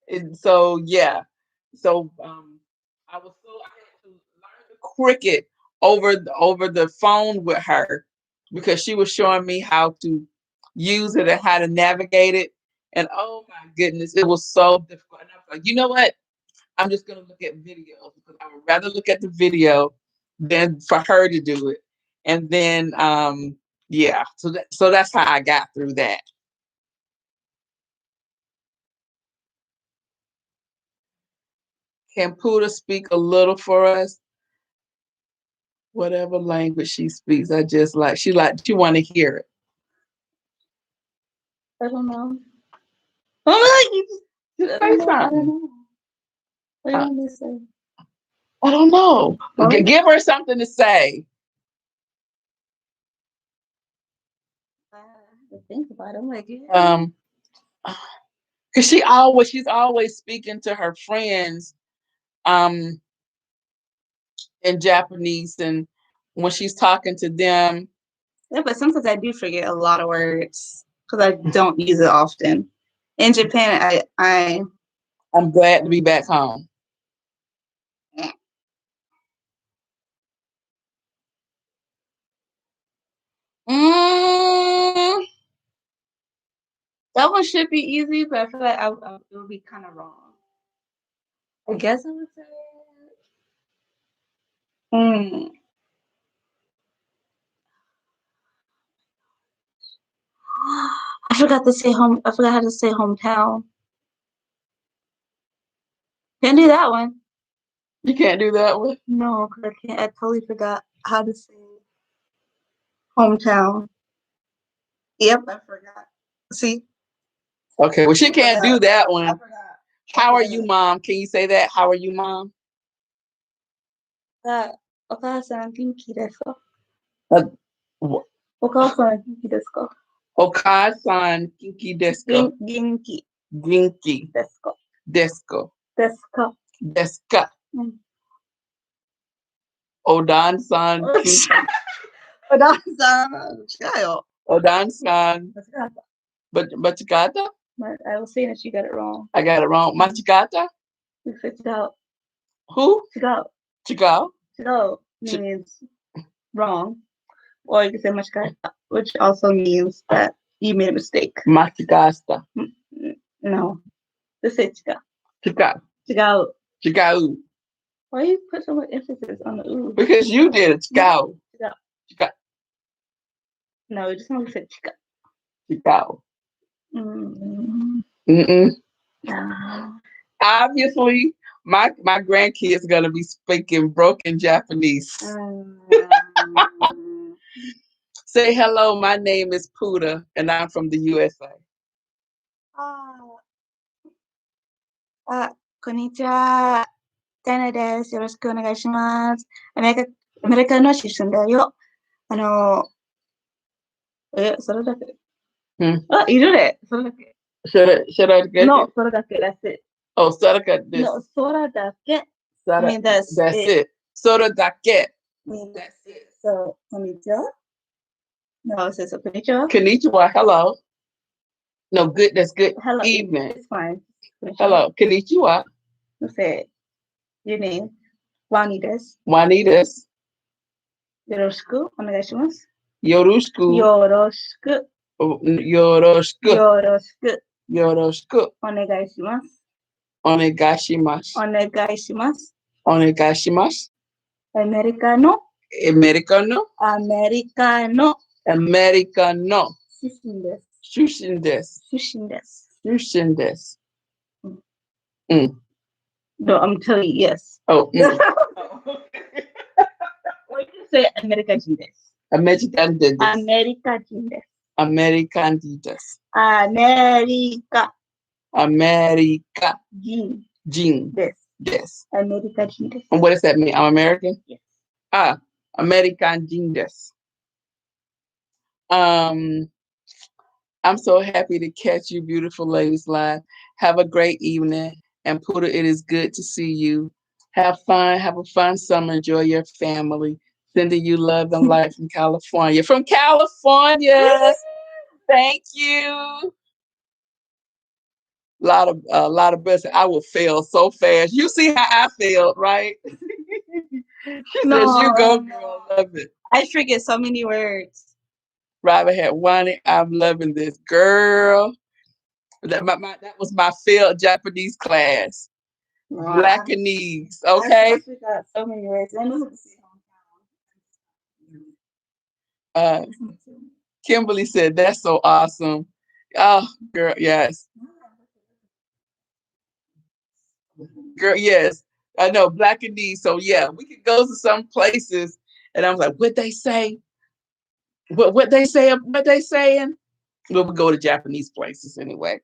And so yeah. So I had to learn the cricket over the phone with her because she was showing me how to use it and how to navigate it. And oh my goodness, it was so difficult. And I was like, you know what? I'm just gonna look at videos because I would rather look at the video than for her to do it. And then yeah, so that's how I got through that. Can Puda speak a little for us? Whatever language she speaks, I just she want to hear it. I don't know. Oh my God, Say something. What do you want me to say? I don't know. Well, Give her something to say. I have to think about it. I'm like, yeah. Because she's always speaking to her friends in Japanese, and when she's talking to them. Yeah, but sometimes I do forget a lot of words because I don't use it often. In Japan, I'm glad to be back home. mm, That one should be easy, but I feel like it would be kind of wrong. I guess I would say. Hmm. I forgot to say home. I forgot how to say hometown. Can't do that one. You can't do that one. No, because I can't. I totally forgot how to say hometown. Yep, I forgot. See, Okay, well, she can't do that I one. forgot. How are you, Mom? Can you say that? How are you, Mom? Okasa Ginki desu ka? Uh, wh- Okasa Ginki desu ka? Okai-san kinki desu. Ginki Ginki desu ka? desu. Desu ka? Deska. Mm. Odan-san kinki. Odan-san. Child. Odan-san. But Machigata? I was saying that she got it wrong. I got it wrong. Machigata? We fixed it out. Who? Chigo. Chigo? Chigo means wrong. Or you can say machigata, which also means that you made a mistake. Machigasta. No. Just say chiga. Chiga. Chigo. Chigau. Why you put so much emphasis on the ooh? Because you did it. Chigau. Chiga. Chiga. No, you just want to say chiga. Chigau. No. Obviously, my grandkids are gonna be speaking broken Japanese. Say hello. My name is Puda, and I'm from the USA. こんにちは。ダイナです。よろしくお願いします。アメリカの出身だよ。それだけ。いるね。それだけ。Should I get No, it? それだけ。That's it. Oh, Soraka this. No, それだけ。 Sora- I mean, that's it. Soradake. That's it. So, こんにちは. No, it says こんにちは. Konnichiwa. Hello. No, good. That's good. Hello. Evening. It's fine. Hello. Konnichiwa. You say your name. Wani です. Juanitas. よろしくお願いします. Yoroshiku. よろしく Yoroshiku. よろしく Yoroshiku. お願いします. Onegashimasu. お願いします. Onegashimasu. アメリカの Americano. アメリカの Americano. 出身です. Shushin desu. 出身です. Shushin desu. No, I'm telling you, yes. Oh. Or you can say アメリカ人です. American desu. アメリカ人です. American desu. アメリカ America. 人 Jin です. desu. アメリカ人です. And what does that mean? I'm American? Yes. American Jin desu. I'm so happy to catch you, beautiful ladies live. Have a great evening. And Puda, it is good to see you. Have fun. Have a fun summer. Enjoy your family. Sending you love and light from California. From California. Thank you. A lot of best. I will fail so fast. You see how I failed, right? She says, you go, girl. Love it. I forget so many words. Robert had won it. I'm loving this, girl. That was my failed Japanese class. Blackanese, okay? I forgot so many words. I know how to say hometown. Kimberly said, that's so awesome. Oh, girl, yes. Girl, yes. I know, Blackanese. So, yeah, we could go to some places, and I was like, what they say? What they say? What they saying? Well, we go to Japanese places anyway.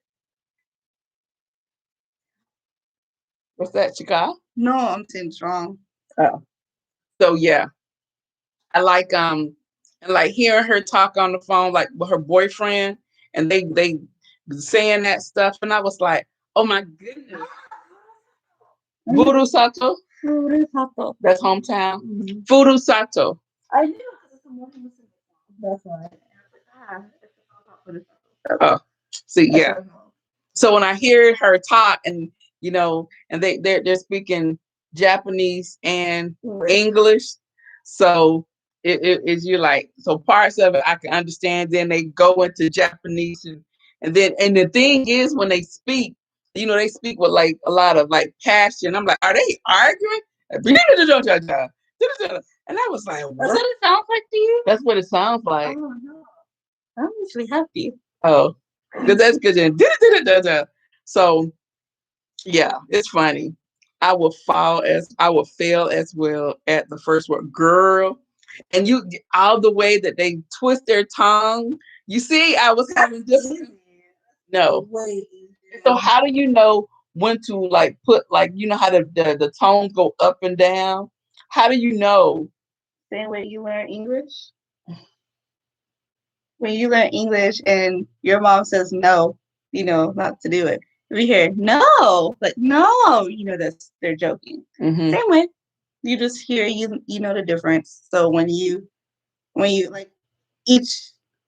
What's that, Chicago? No, I'm saying it's wrong. Oh. So yeah. I like hearing her talk on the phone like with her boyfriend, and they saying that stuff, and I was like, oh my goodness. Voodoo Sato? Furu Sato. That's hometown. Voodoo Sato. I knew that's why. Oh, see, yeah. So when I hear her talk, and and they're speaking Japanese and English, so it is you like, so parts of it I can understand. Then they go into Japanese, and And the thing is, when they speak, you know, they speak with like a lot of like passion. I'm like, are they arguing? And I was like, That's what? what it sounds like to you? That's what it sounds like. Oh no. I'm usually happy. Oh, because that's good. So yeah, it's funny. I will fail as well at the first word, girl. And you all the way that they twist their tongue. You see, I was having difficulty. No. So how do you know when to like put like you know how the tones go up and down? How do you know? Same way you learn English. When you learn English and your mom says no, you know, not to do it. We hear no, like no, you know that's they're joking. Mhm. Same way. You just hear you know the difference. So when you like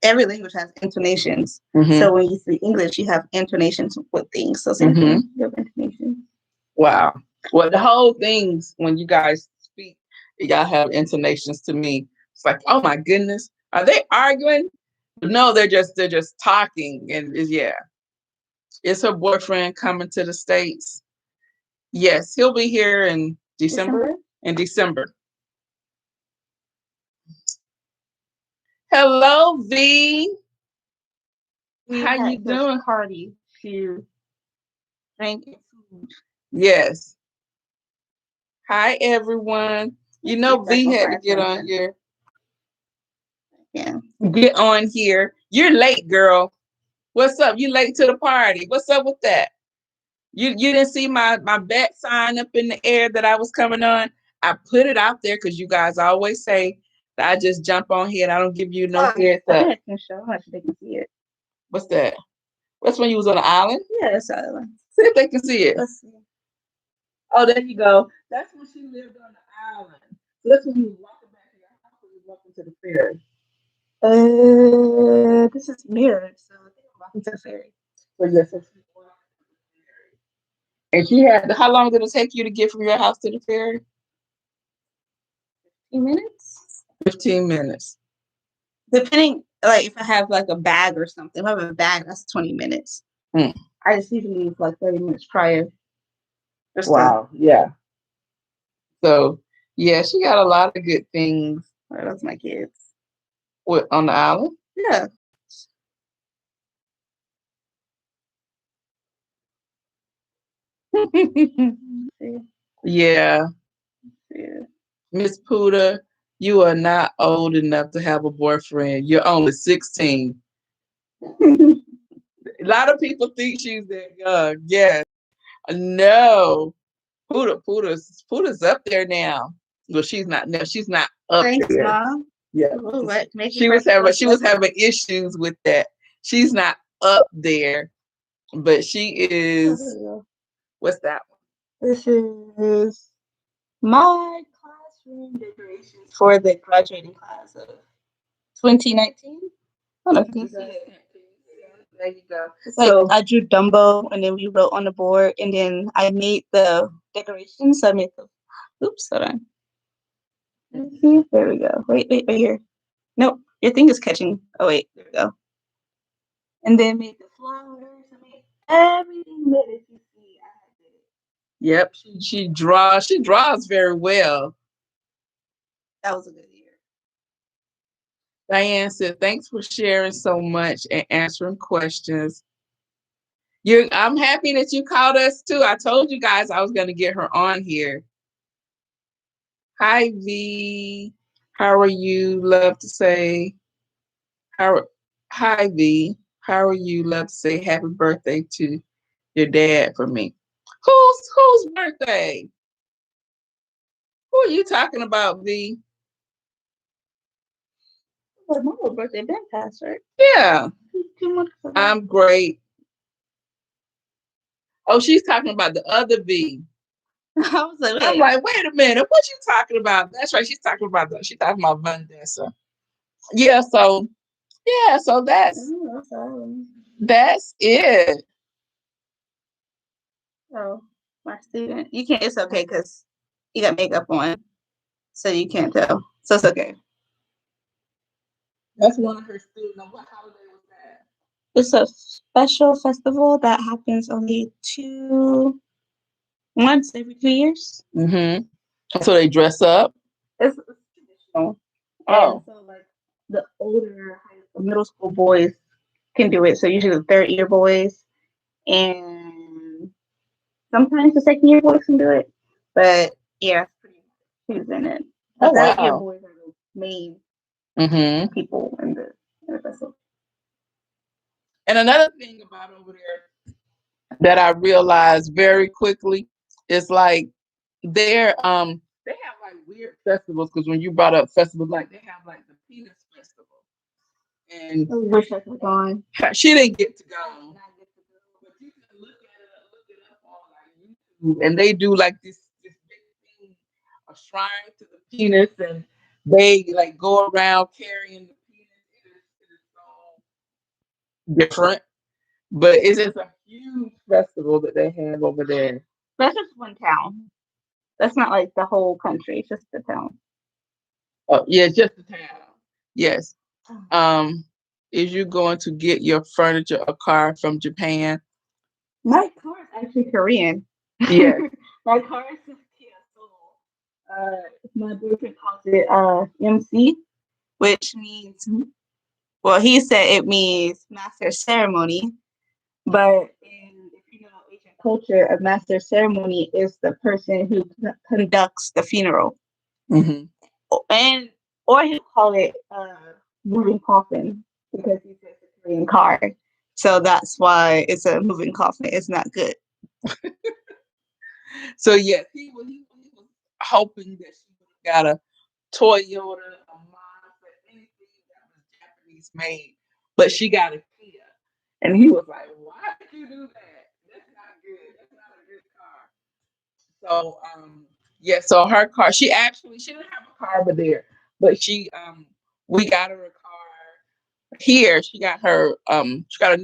every language has intonations. Mhm. So when you speak English, you have intonations with things. So same thing, you have intonations. Wow. Well, the whole things when you guys speak, y'all have intonations to me. It's like, oh my goodness, are they arguing? No, they're just talking, and yeah. Is her boyfriend coming to the States? Yes, he'll be here in December. In December. Hello, V. How you doing? Party to drink and food. Yes. Hi, everyone. You know, V had to get on here. Yeah. Get on here. You're late, girl. What's up? You late to the party. What's up with that? You didn't see my bet sign up in the air that I was coming on? I put it out there because you guys always say that I just jump on here and I don't give you no heads up. I can show how much they can see it. What's that? That's when you was on the island? Yeah, that's island. See if they can see it. Let's see. Oh, there you go. That's when she lived on the island. So that's when you was walking back to your house or you walking to the ferry. This is mirrored, so I think I'm walking to the ferry. So yes, so she walked to the ferry. And she had how long did it take you to get from your house to the ferry? 15 minutes. 15 minutes. Depending, like if I have like a bag or something. If I have a bag, that's 20 minutes. Hmm. I just usually leave like 30 minutes prior. Wow. Yeah. So yeah, she got a lot of good things. Oh, that's my kids. What, on the island? Yeah. Yeah. Yeah. Miss Puda, you are not old enough to have a boyfriend. You're only 16. A lot of people think she's that young. Yes. No. Puda's up there now. Well, she's not. No, she's not up Thanks, there. Mom. Yeah. Ooh, what? She was having issues with that. She's not up there, but she is. What's that one? This is my classroom decorations for the graduating class of 2019. I don't know if you can see it. There you go. It's like I drew Dumbo and then we wrote on the board and then I made the decorations. So I made the oops, hold on. See? There we go. Wait, right here. Nope, your thing is catching. Oh wait, there we go. And then made the flowers. I made everything that you see. I did it. Yep, she draws very well. That was a good year. Diane said, thanks for sharing so much and answering questions. I'm happy that you called us too. I told you guys I was going to get her on here. Hi, V. How are you? Love to say, hi, V. How are you? Love to say happy birthday to your dad for me. Whose birthday? Who are you talking about, V? Well, my little birthday been passed, right? Yeah. I'm great. Oh, she's talking about the other V. I was like, I'm like, wait a minute, what you talking about? That's right, she's talking about Vanessa. Yeah, so that's it. Oh, my student. You can't, it's okay because you got makeup on. So you can't tell. So it's okay. That's one of her students. What holiday was that? It's a special festival that happens only once every 2 years. Mm-hmm. So they dress up. It's traditional. And Oh. so like the older middle school boys can do it. So usually the third year boys and sometimes the second year boys can do it. But yeah, it's pretty who's in it. The Oh third year wow. boys are the main Mm-hmm. people in the festival. And another thing about over there that I realized very quickly is like they have like weird festivals because when you brought up festivals, like they have like the penis festival, and I wish I could have gone. she didn't get to go, but you can look it up on like YouTube, and they do like this big thing, a shrine to the penis, and they like go around carrying the penis. It is so different, but it's just a huge festival that they have over there. That's just one town. That's not like the whole country. It's just the town. Oh, yeah, just the town. Yes. Um, is you going to get your furniture a car from Japan? My car is actually Korean. Yes. My car is a Kia Soul. My boyfriend calls it MC, which means, well, he said it means master ceremony. But if you know Asian culture, a master ceremony is the person who conducts the funeral. Mm-hmm. Or he'll call it moving coffin because he says it's a Korean car. So that's why it's a moving coffin. It's not good. So yes, he was hoping that she would have got a Toyota, a Mazda, anything that was Japanese made, but she got a Kia, and he was like, "Why did you do that? That's not good. That's not a good car." So yeah, so her car, she didn't have a car over there, but we got her a car here. She got a new car. She got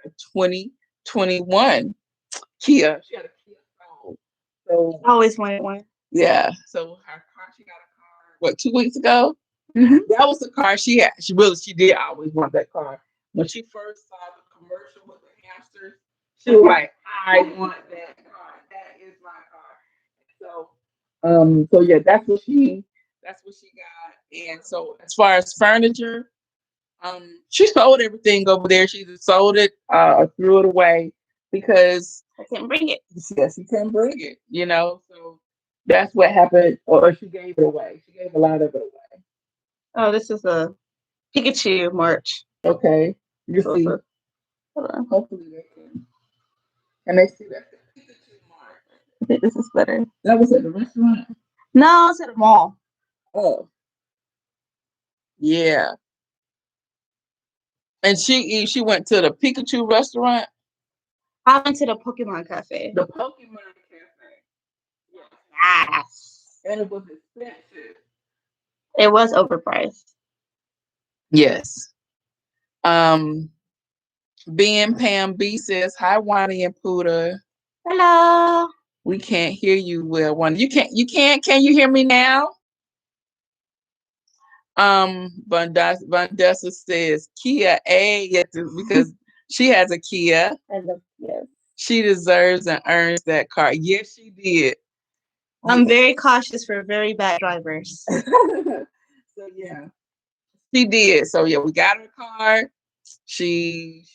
a 2021 Kia. She got a Kia Soul. So I always wanted one. yeah, so her car, she got a car what 2 weeks ago. Mm-hmm. That was the car she had. She did always want that car. When she first saw the commercial with the hamsters, she was like, "I want that car. That is my car." So yeah, that's what she got. And so as far as furniture, she sold everything over there. She just sold it, threw it away because I can't bring it. yes, she couldn't bring it. So that's what happened. Or she gave it away. She gave a lot of it away. Oh, this is a Pikachu March. Okay, you see. Hold on. Hopefully they can they see that. I think this is better. That was at the restaurant. No, it's at a mall. Oh, yeah. And she went to the Pikachu restaurant. I went to the Pokemon Cafe. The Pokemon Cafe. Yes. And it was expensive. It was overpriced. Yes. Ben Pam B says, "Hi, Wani and Puda. Hello. We can't hear you well. Wani, can you hear me now?" Vandessa says Kia A, yes, because she has a Kia. Yes. She deserves and earns that car. Yes, she did. I'm very cautious for very bad drivers. So yeah, she did. So yeah, we got her car. She's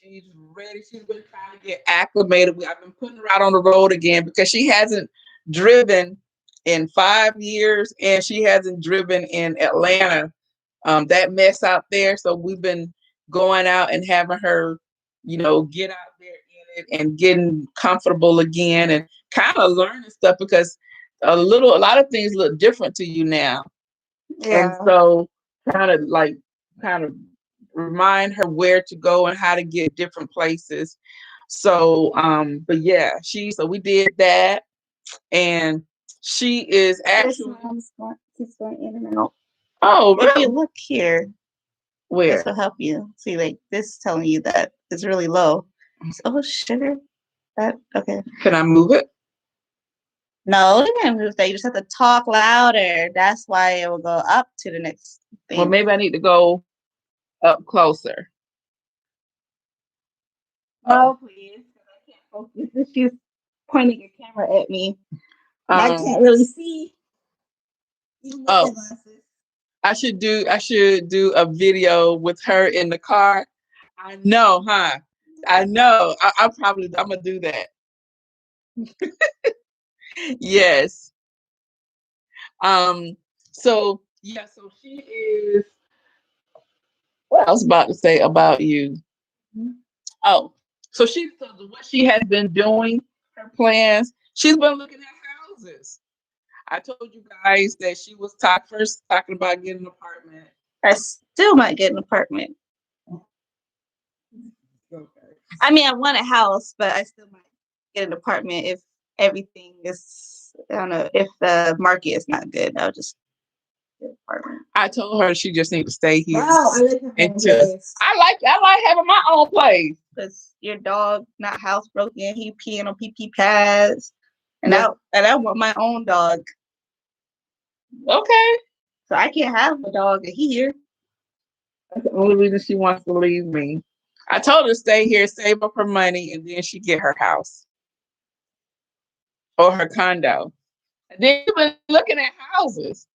ready. She's been trying to get acclimated. I've been putting her out on the road again because she hasn't driven in 5 years, and she hasn't driven in Atlanta. That mess out there. So we've been going out and having her, get out there in it and getting comfortable again and kind of learning stuff because a lot of things look different to you now. Yeah. And so kind of remind her where to go and how to get different places. So, but yeah, so we did that, and she is actually. She's going in and out. Oh, If really? you look here, Where? this will help you. See, like this is telling you that it's really low. Oh, sugar. That okay. Can I move it? No, you can't move that. You just have to talk louder. That's why it will go up to the next thing. Well, maybe I need to go up closer. Oh, please. 'Cause I can't focus. And she's pointing a camera at me. And I can't really see. Even with Oh. the glasses. I should do a video with her in the car. I know, huh? I know. I'm gonna do that. Yes. So yeah, so she is what I was about to say about you. Oh, so what she has been doing, her plans, she's been looking at houses. I told you guys that she was first talking about getting an apartment. I still might get an apartment. Okay. I mean, I want a house, but I still might get an apartment if everything is, I don't know, if the market is not good. I'll just get an apartment. I told her she just need to stay here. Wow, I like having I like having my own place. Because your dog not housebroken, he peeing on pee pads, and Yeah. I want my own dog, Okay. so I can't have a dog here. That's the only reason she wants to leave me. I told her to stay here, save up her money, and then she get her house or her condo. And then she's been looking at houses.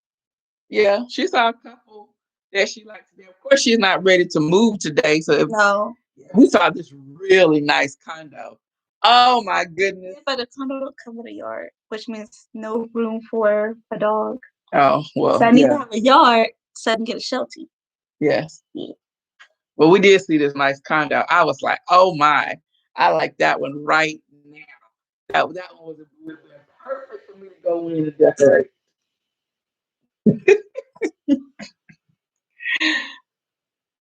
Yeah, she saw a couple that she likes. Of course, she's not ready to move today. So No, we saw this really nice condo. Oh my goodness. but the condo don't come with a yard, which means no room for a dog. Oh, well, So I need to have a yard so I can get a shelter. Yes. Yeah. Well, we did see this nice condo. I was like, oh my, I like that one right now. That one was perfect for me to go in and decorate.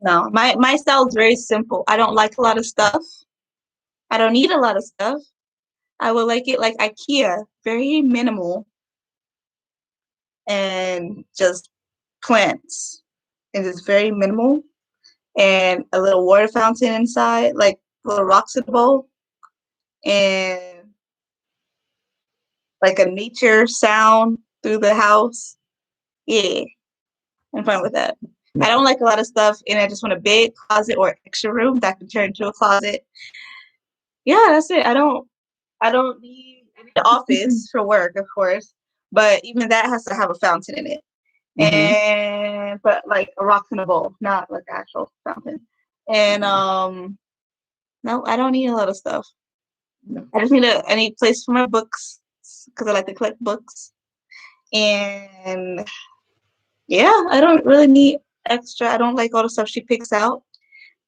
No, my style is very simple. I don't like a lot of stuff. I don't need a lot of stuff. I would like it like IKEA, very minimal, and just plants. And it's very minimal, and a little water fountain inside, like little rocks in the bowl, and like a nature sound through the house. Yeah, I'm fine with that. I don't like a lot of stuff, and I just want a big closet or extra room that can turn into a closet. Yeah, that's it. I don't need the office for work, of course, but even that has to have a fountain in it. And but like a rock in a bowl, not like actual fountain. And no, I don't need a lot of stuff. I just need I need a place for my books because I like to collect books. And yeah, I don't really need extra. I don't like all the stuff she picks out.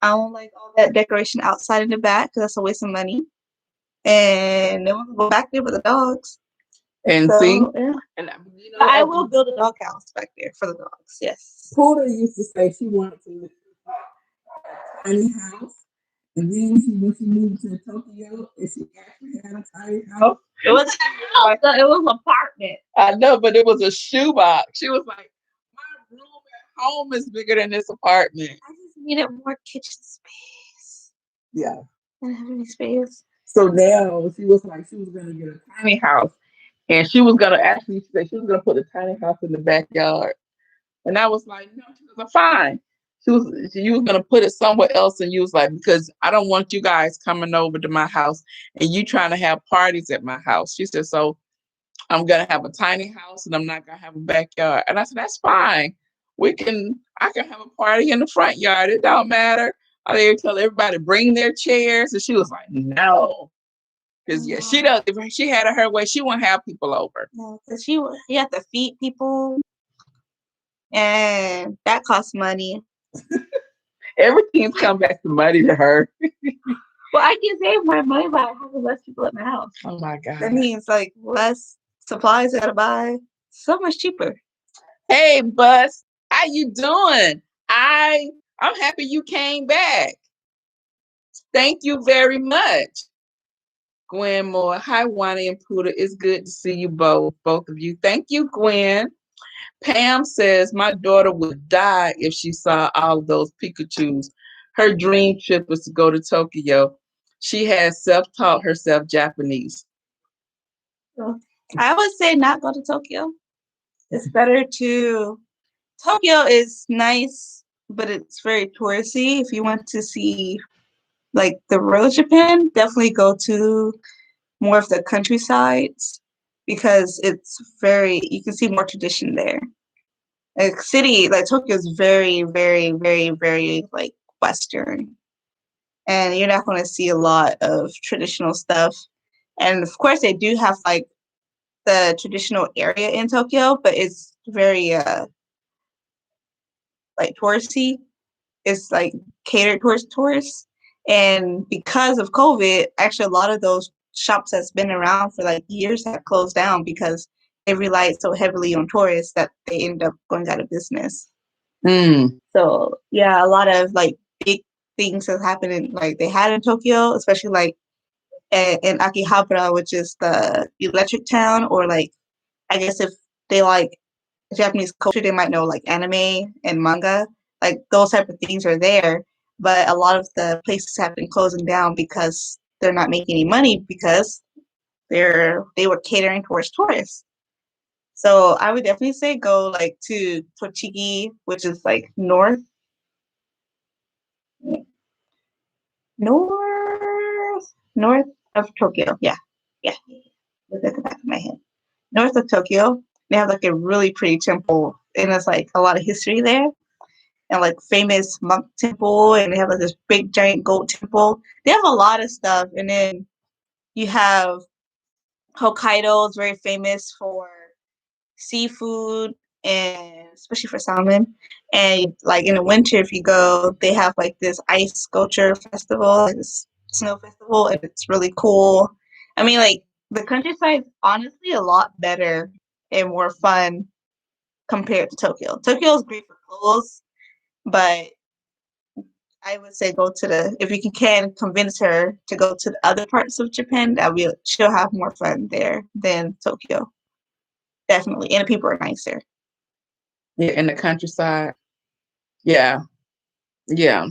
I don't like all that decoration outside in the back because that's a waste of money. And no one will go back there with the dogs. And So, see, yeah. and I will build a dog house back there for the dogs. Yes. Poodle used to say she wanted to live in a tiny house, and then when she moved to Tokyo, and she actually had a tiny house. It was it was an apartment. I know, but it was a shoebox. She was like, "My room at home is bigger than this apartment." I just needed more kitchen space. Yeah. I didn't have any space. So now she was like, she was gonna get a tiny house, and she was gonna actually say she was gonna put a tiny house in the backyard. And I was like, no, she was fine. You was gonna put it somewhere else, and you was like, because I don't want you guys coming over to my house and you trying to have parties at my house. She said, so I'm gonna have a tiny house and I'm not gonna have a backyard. And I said, that's fine. I can have a party in the front yard. It don't matter. I didn't tell everybody bring their chairs, and she was like, no. Because yeah, she does. If she had it her way, she wouldn't have people over. No, because she had to feed people, and that costs money. Everything's come back to money to her. Well, I can save my money by having less people at my house. Oh my God. That means like less supplies I gotta buy. So much cheaper. Hey, Bus, how you doing? I'm happy you came back. Thank you very much. Gwen Moore. Hi, Wani and Puda. It's good to see you both of you. Thank you, Gwen. Pam says, my daughter would die if she saw all of those Pikachus. Her dream trip was to go to Tokyo. She has self-taught herself Japanese. I would say not go to Tokyo. It's better to... Tokyo is nice, but it's very touristy. If you want to see like the real Japan, definitely go to more of the countrysides because it's very, you can see more tradition there. Like city, like Tokyo is very, very, very, very like Western, and you're not going to see a lot of traditional stuff. And of course, they do have like the traditional area in Tokyo, but it's very like touristy. It's like catered towards tourists. And because of COVID, actually a lot of those shops that's been around for like years have closed down because they relied so heavily on tourists that they end up going out of business. Mm. So yeah, a lot of like big things have happened in like they had in Tokyo, especially like in Akihabara, which is the electric town, or like I guess if they like Japanese culture, they might know like anime and manga, like those type of things are there. But a lot of the places have been closing down because they're not making any money because they were catering towards tourists. So I would definitely say go like to Tochigi, which is like north of Tokyo. Yeah, yeah. Look at the back of my head. North of Tokyo, they have like a really pretty temple, and it's like a lot of history there, and like famous monk temple, and they have like this big giant gold temple. They have a lot of stuff, and then you have Hokkaido is very famous for seafood and especially for salmon. And like in the winter, if you go, they have like this ice sculpture festival, like this snow festival, and it's really cool. I mean, like the countryside's honestly a lot better and more fun compared to Tokyo. Tokyo is great for clothes, but I would say go to the if you can convince her to go to the other parts of Japan, that will she'll have more fun there than Tokyo. Definitely. And the people are nicer. Yeah, in the countryside. Yeah, yeah.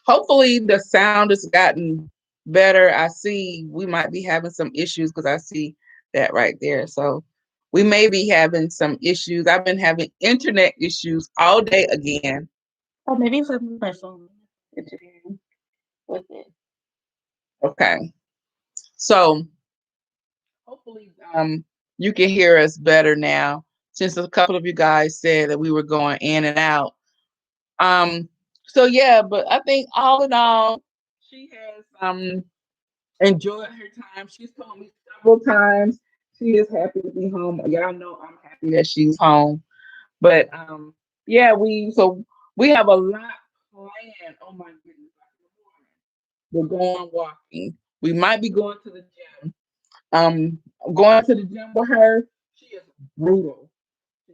Hopefully the sound has gotten better. I see we might be having some issues because I see that right there. So we may be having some issues. I've been having internet issues all day again. Oh, maybe if I move my phone interfering with it. Okay. So hopefully you can hear us better now since a couple of you guys said that we were going in and out. So yeah, but I think all in all, she has enjoyed her time. She's told me several times she is happy to be home. Y'all know I'm happy that she's home. But yeah, we have a lot planned. Oh my goodness. We're going walking. We might be going to the gym. Um Going to the gym with her, she is brutal.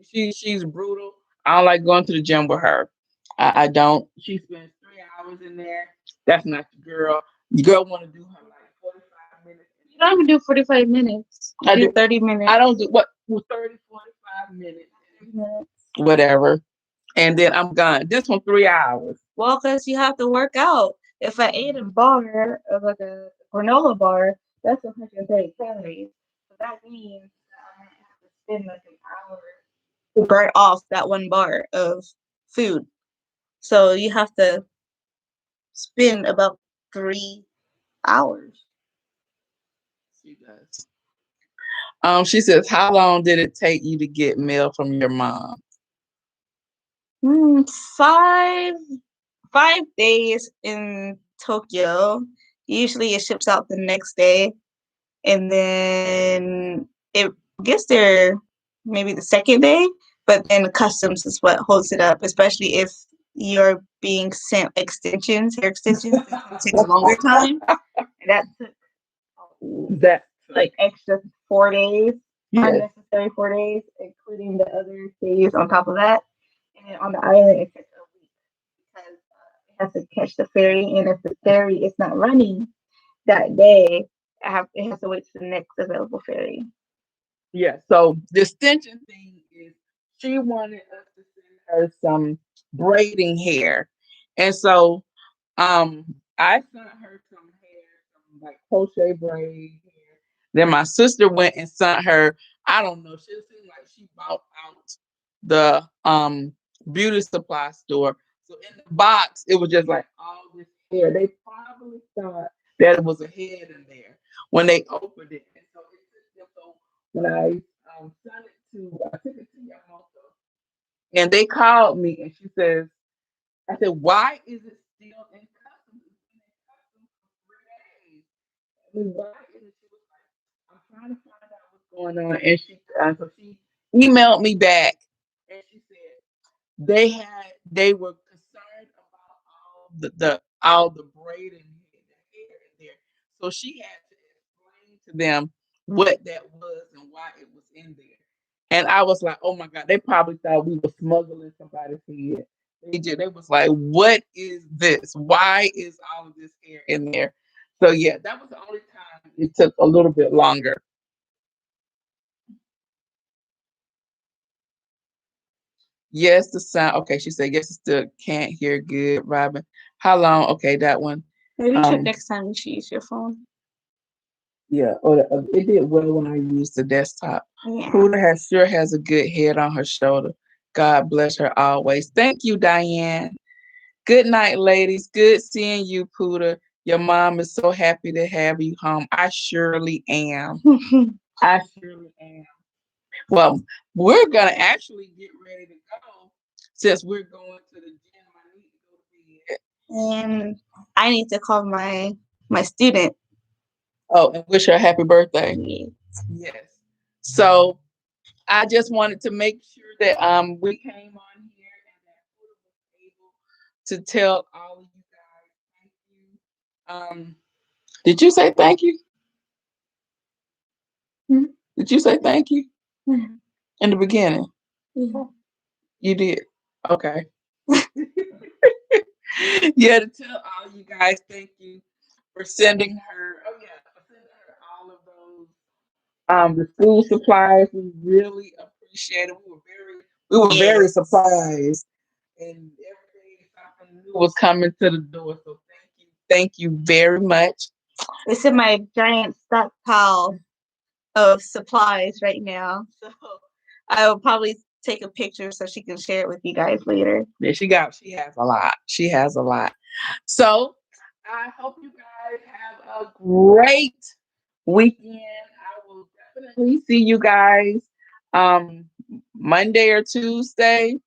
She's brutal. I don't like going to the gym with her. I don't. She spends 3 hours in there. That's not the girl. The girl want to do her like 45 minutes. You don't even do 45 minutes. I You do do 30 minutes. I don't do what 30, 45 minutes. Whatever. And then I'm gone. This one 3 hours. Well, because you have to work out. If I ate a bar of like a granola bar, that's 130 calories. So that means that I might have to spend like an hour to burn off that one bar of food. So you have to spend about 3 hours. She does. She says, how long did it take you to get mail from your mom? Mm, 5 days in Tokyo. Usually it ships out the next day, and then it gets there maybe the second day, but then customs is what holds it up, especially if you're being sent extensions, hair extensions, it takes a longer time. And that took That like extra 4 days, yes. unnecessary 4 days, including the other days on top of that. And then on the island, it took a week because it has to catch the ferry, and if the ferry is not running that day, it has to wait for the next available ferry. Yeah. So the extension thing is she wanted us to send her some braiding hair. And so I sent her some hair, some like crochet braid hair. Then my sister went and sent her, I don't know, she seemed like she bought out the beauty supply store. So in the box, it was just like all this hair. They probably thought that it was a head in there when they opened it. And so it took them. So when I I took it to Yamamoto, and they called me, and she says, I said, why is it still in customs? It's been in customs for 3 days. I mean, why is it? She was like, I'm trying to find out what's going on. And so she emailed me back, and she said they were concerned about all the braiding the hair in there. So she had to explain to them what that was and why it was in there. And I was like, oh my God, they probably thought we were smuggling somebody's head. They was like, what is this? Why is all of this hair in there? So yeah, that was the only time it took a little bit longer. Yes, the sound. Okay, she said yes, it still can't hear good, Robin. How long? Okay, that one. Maybe check next time you should use your phone. Yeah, it did well when I used the desktop. Yeah. Pooter sure has a good head on her shoulder. God bless her always. Thank you, Diane. Good night, ladies. Good seeing you, Pooter. Your mom is so happy to have you home. I surely am. I surely am. Well, we're gonna actually get ready to go since we're going to the gym. I need to go to bed. And I need to call my student. Oh, and wish her a happy birthday. Yes. Yes. So I just wanted to make sure that we came on here and that Pooter was able to tell all of you guys thank you. Did you say thank you? Did you say thank you in the beginning? Yeah. You did. Okay. Yeah, to tell all you guys thank you for sending her. Oh yeah, for sending her all of those the school supplies. We really appreciate it. We were very surprised, and every day something new was coming to the door. So thank you very much. It's in my giant stockpile of supplies right now. So I will probably take a picture so she can share it with you guys later. Yeah, she has a lot. She has a lot. So I hope you guys have a great weekend. I will definitely see you guys Monday or Tuesday.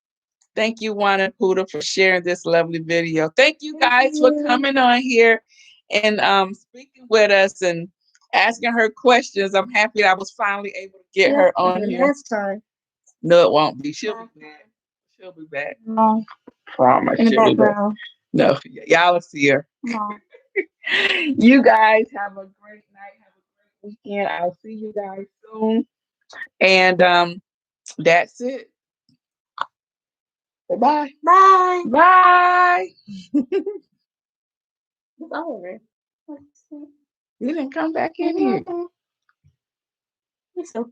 Thank you, Juan and Pooter, for sharing this lovely video. Thank you guys for coming on here and speaking with us and asking her questions. I'm happy I was finally able to get her on here. Last time. No, it won't be. She'll be back. She'll be back. No. Promise. In the She'll be back. background. No, y'all will see her. No. You guys have a great night. Have a great weekend. I'll see you guys soon. And that's it. Bye. Bye. Bye. It's over. You didn't come back in here. It's okay.